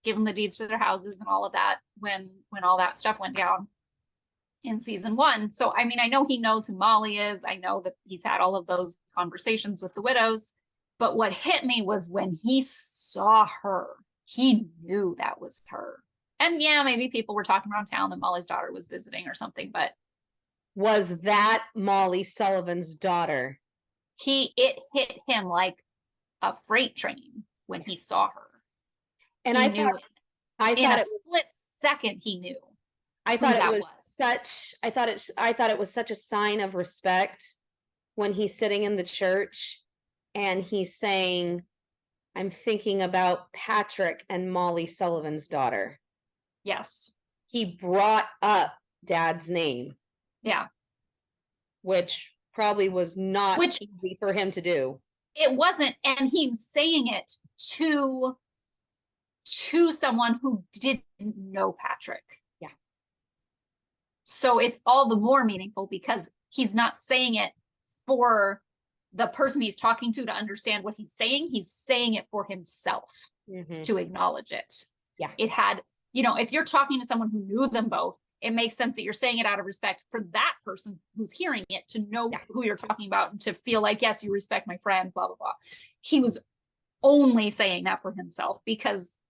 give them the deeds to their houses and all of that when all that stuff went down in season 1. So I mean, I know he knows who Molly is. I know that he's had all of those conversations with the widows. But what hit me was when he saw her, he knew that was her. And yeah, maybe people were talking around town that Molly's daughter was visiting or something, but Was that Molly Sullivan's daughter? it hit him like a freight train when he saw her. And I thought in a split second he knew. I thought it was such a sign of respect when he's sitting in the church and he's saying, I'm thinking about Patrick and Molly Sullivan's daughter. Yes. He brought up Dad's name. Yeah. Which probably was not easy for him to do. It wasn't. And he was saying it to someone who didn't know Patrick. Yeah. So it's all the more meaningful because he's not saying it for the person he's talking to understand what he's saying. He's saying it for himself to acknowledge it. Yeah. It had, if you're talking to someone who knew them both, it makes sense that you're saying it out of respect for that person who's hearing it to know who you're talking about and to feel like, yes, you respect my friend, blah, blah, blah. He was only saying that for himself because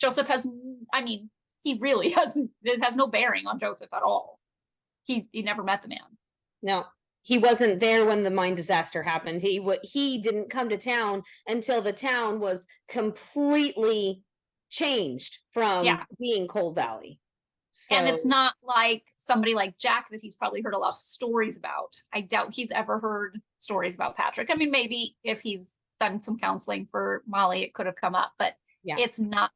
Joseph he really it has no bearing on Joseph at all. He never met the man. No. he wasn't there when the mine disaster happened. He didn't come to town until the town was completely changed from being Cold Valley. So, and it's not like somebody like Jack that he's probably heard a lot of stories about. I doubt he's ever heard stories about Patrick. I mean, maybe if he's done some counseling for Molly, it could have come up, but it's not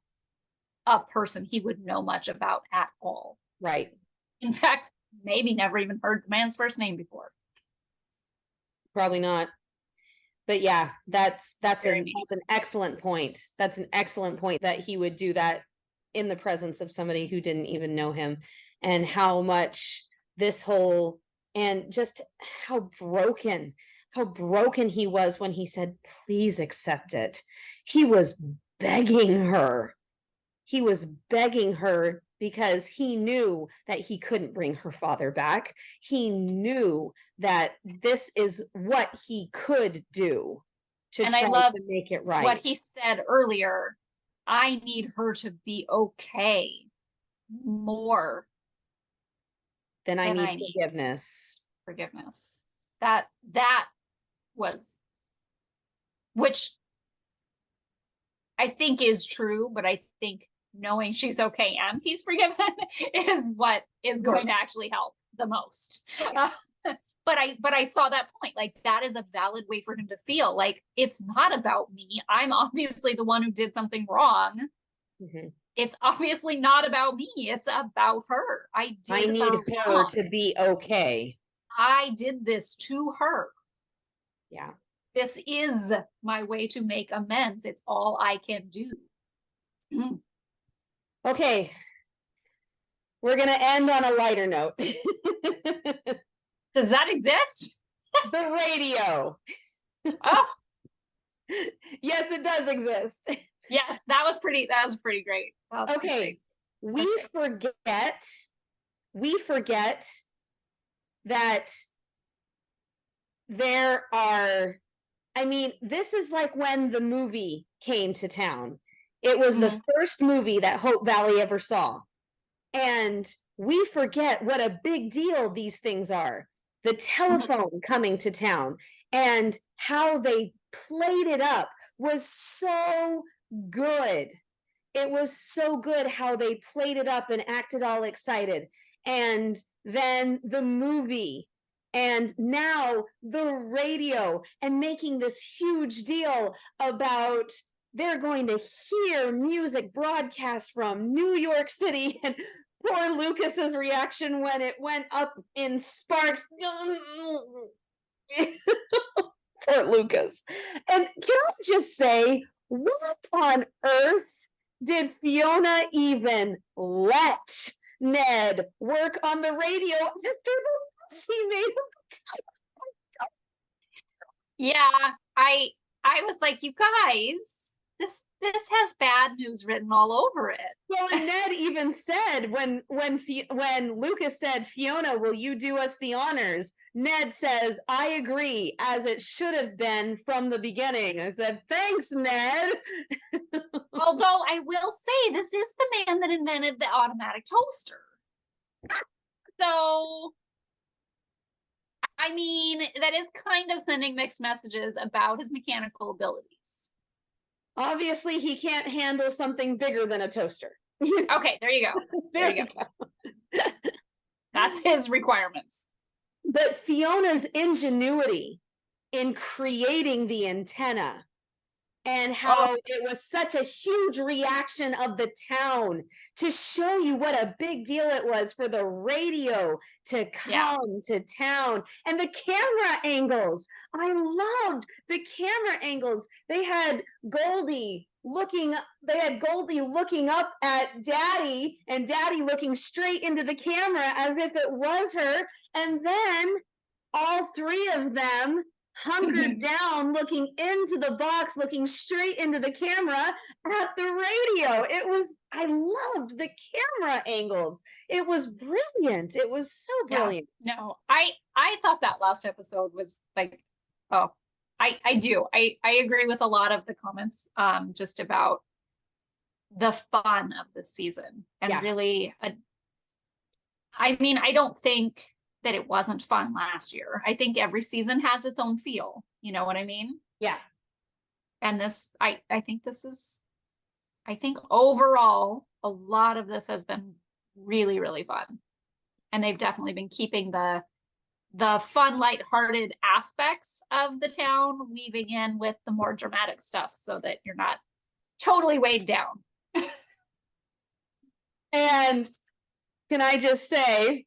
a person he would know much about at all. Right. In fact, maybe never even heard the man's first name before. Probably not. But yeah, that's an excellent point. That's an excellent point that he would do that in the presence of somebody who didn't even know him, and how much this whole, and just how broken he was when he said, please accept it. He was begging her. He was begging her because he knew that he couldn't bring her father back. He knew that this is what he could do to try to make it right. What he said earlier, I need her to be okay more than I need forgiveness. Forgiveness. That was, which I think is true, but I think knowing she's okay and he's forgiven is what is going to actually help the most. But I saw that point. Like, that is a valid way for him to feel. Like, it's not about me. I'm obviously the one who did something wrong. Mm-hmm. It's obviously not about me. It's about her. I need her to be okay. I did this to her. Yeah. This is my way to make amends. It's all I can do. Mm. Okay. We're going to end on a lighter note. Does that exist? The radio. Oh. Yes, it does exist. Yes, that was pretty great. Okay. We forget that there are, I mean, this is like when the movie came to town. It was the first movie that Hope Valley ever saw. And we forget what a big deal these things are. The telephone coming to town and how they played it up was so good. It was so good how they played it up and acted all excited. And then the movie, and now the radio, and making this huge deal about they're going to hear music broadcast from New York City, and poor Lucas's reaction when it went up in sparks. Poor Lucas. And can I just say, what on earth did Fiona even let Ned work on the radio after the mess he made? Yeah, I was like, you guys, this has bad news written all over it. Well, and Ned even said when Lucas said, Fiona, will you do us the honors? Ned says, I agree, as it should have been from the beginning. I said, thanks, Ned. Although I will say, this is the man that invented the automatic toaster. So, I mean, that is kind of sending mixed messages about his mechanical abilities. Obviously, he can't handle something bigger than a toaster. Okay, there you go. There you go. That's his requirements. But Fiona's ingenuity in creating the antenna, and how it was such a huge reaction of the town to show you what a big deal it was for the radio to come to town. And the camera angles, I loved the camera angles. They had Goldie looking up at Daddy, and Daddy looking straight into the camera as if it was her. And then all three of them hunkered down, looking into the box, looking straight into the camera at the radio. I loved the camera angles. It was brilliant. It was so brilliant. Yeah. No, I thought that last episode was like, I do. I agree with a lot of the comments, just about the fun of the season. And really, I mean, I don't think that it wasn't fun last year. I think every season has its own feel. You know what I mean? Yeah. And this, I think this is, I think overall, a lot of this has been really, really fun. And they've definitely been keeping the fun, lighthearted aspects of the town, weaving in with the more dramatic stuff so that you're not totally weighed down. And can I just say,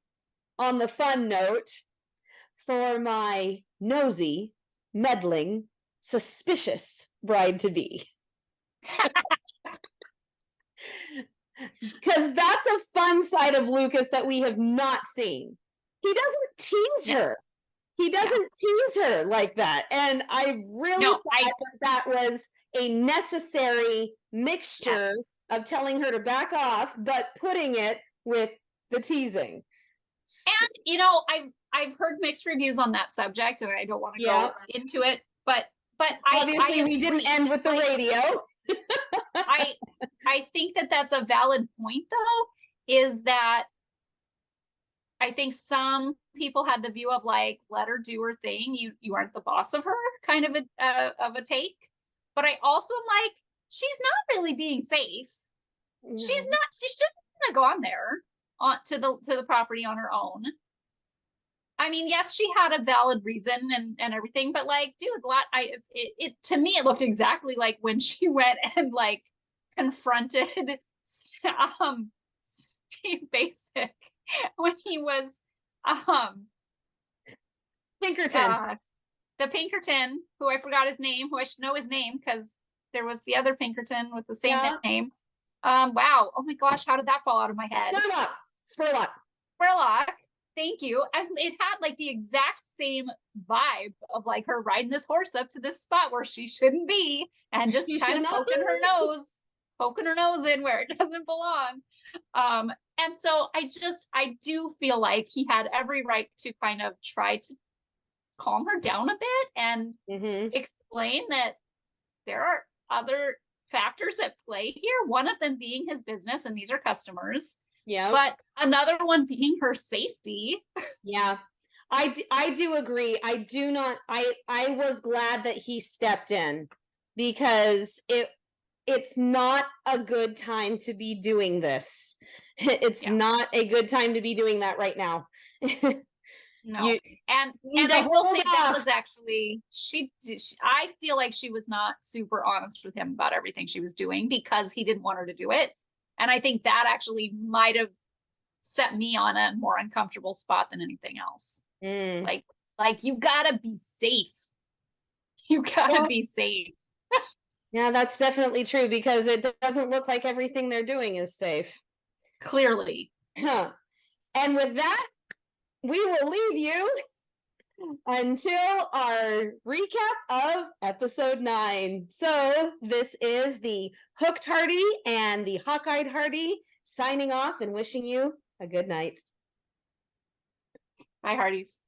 on the fun note, for my nosy, meddling, suspicious bride-to-be. Because that's a fun side of Lucas that we have not seen. He doesn't tease her. He doesn't tease her like that. And I really thought that was a necessary mixture of telling her to back off, but putting it with the teasing. And, you know, I've heard mixed reviews on that subject, and I don't want to go into it, but obviously we didn't end with the radio. I think that that's a valid point, though, is that I think some people had the view of like, let her do her thing. You aren't the boss of her, kind of a take. But I also am like, she's not really being safe. No. She shouldn't have gone there to the property on her own. I mean, yes, she had a valid reason and everything, but like, dude, to me, it looked exactly like when she went and like confronted Steve Basic when he was Pinkerton. The Pinkerton, who I forgot his name, who I should know his name because there was the other Pinkerton with the same name. Wow. Oh my gosh, how did that fall out of my head? Spurlock. Thank you. And it had like the exact same vibe of like her riding this horse up to this spot where she shouldn't be and just kind of poking her nose in where it doesn't belong. And so I do feel like he had every right to kind of try to calm her down a bit and explain that there are other factors at play here. One of them being his business, and these are customers. Yeah. But another one being her safety. Yeah. I do agree. I was glad that he stepped in because it's not a good time to be doing this. It's not a good time to be doing that right now. No. And I will say that was actually, I feel like she was not super honest with him about everything she was doing because he didn't want her to do it. And I think that actually might have set me on a more uncomfortable spot than anything else. Like you gotta be safe. You gotta be safe. Yeah, that's definitely true because it doesn't look like everything they're doing is safe. Clearly. And with that, we will leave you until our recap of episode 9. So this is the Hooked Hearty and the Hawk-Eyed Hearty signing off and wishing you a good night. Bye, Hearties.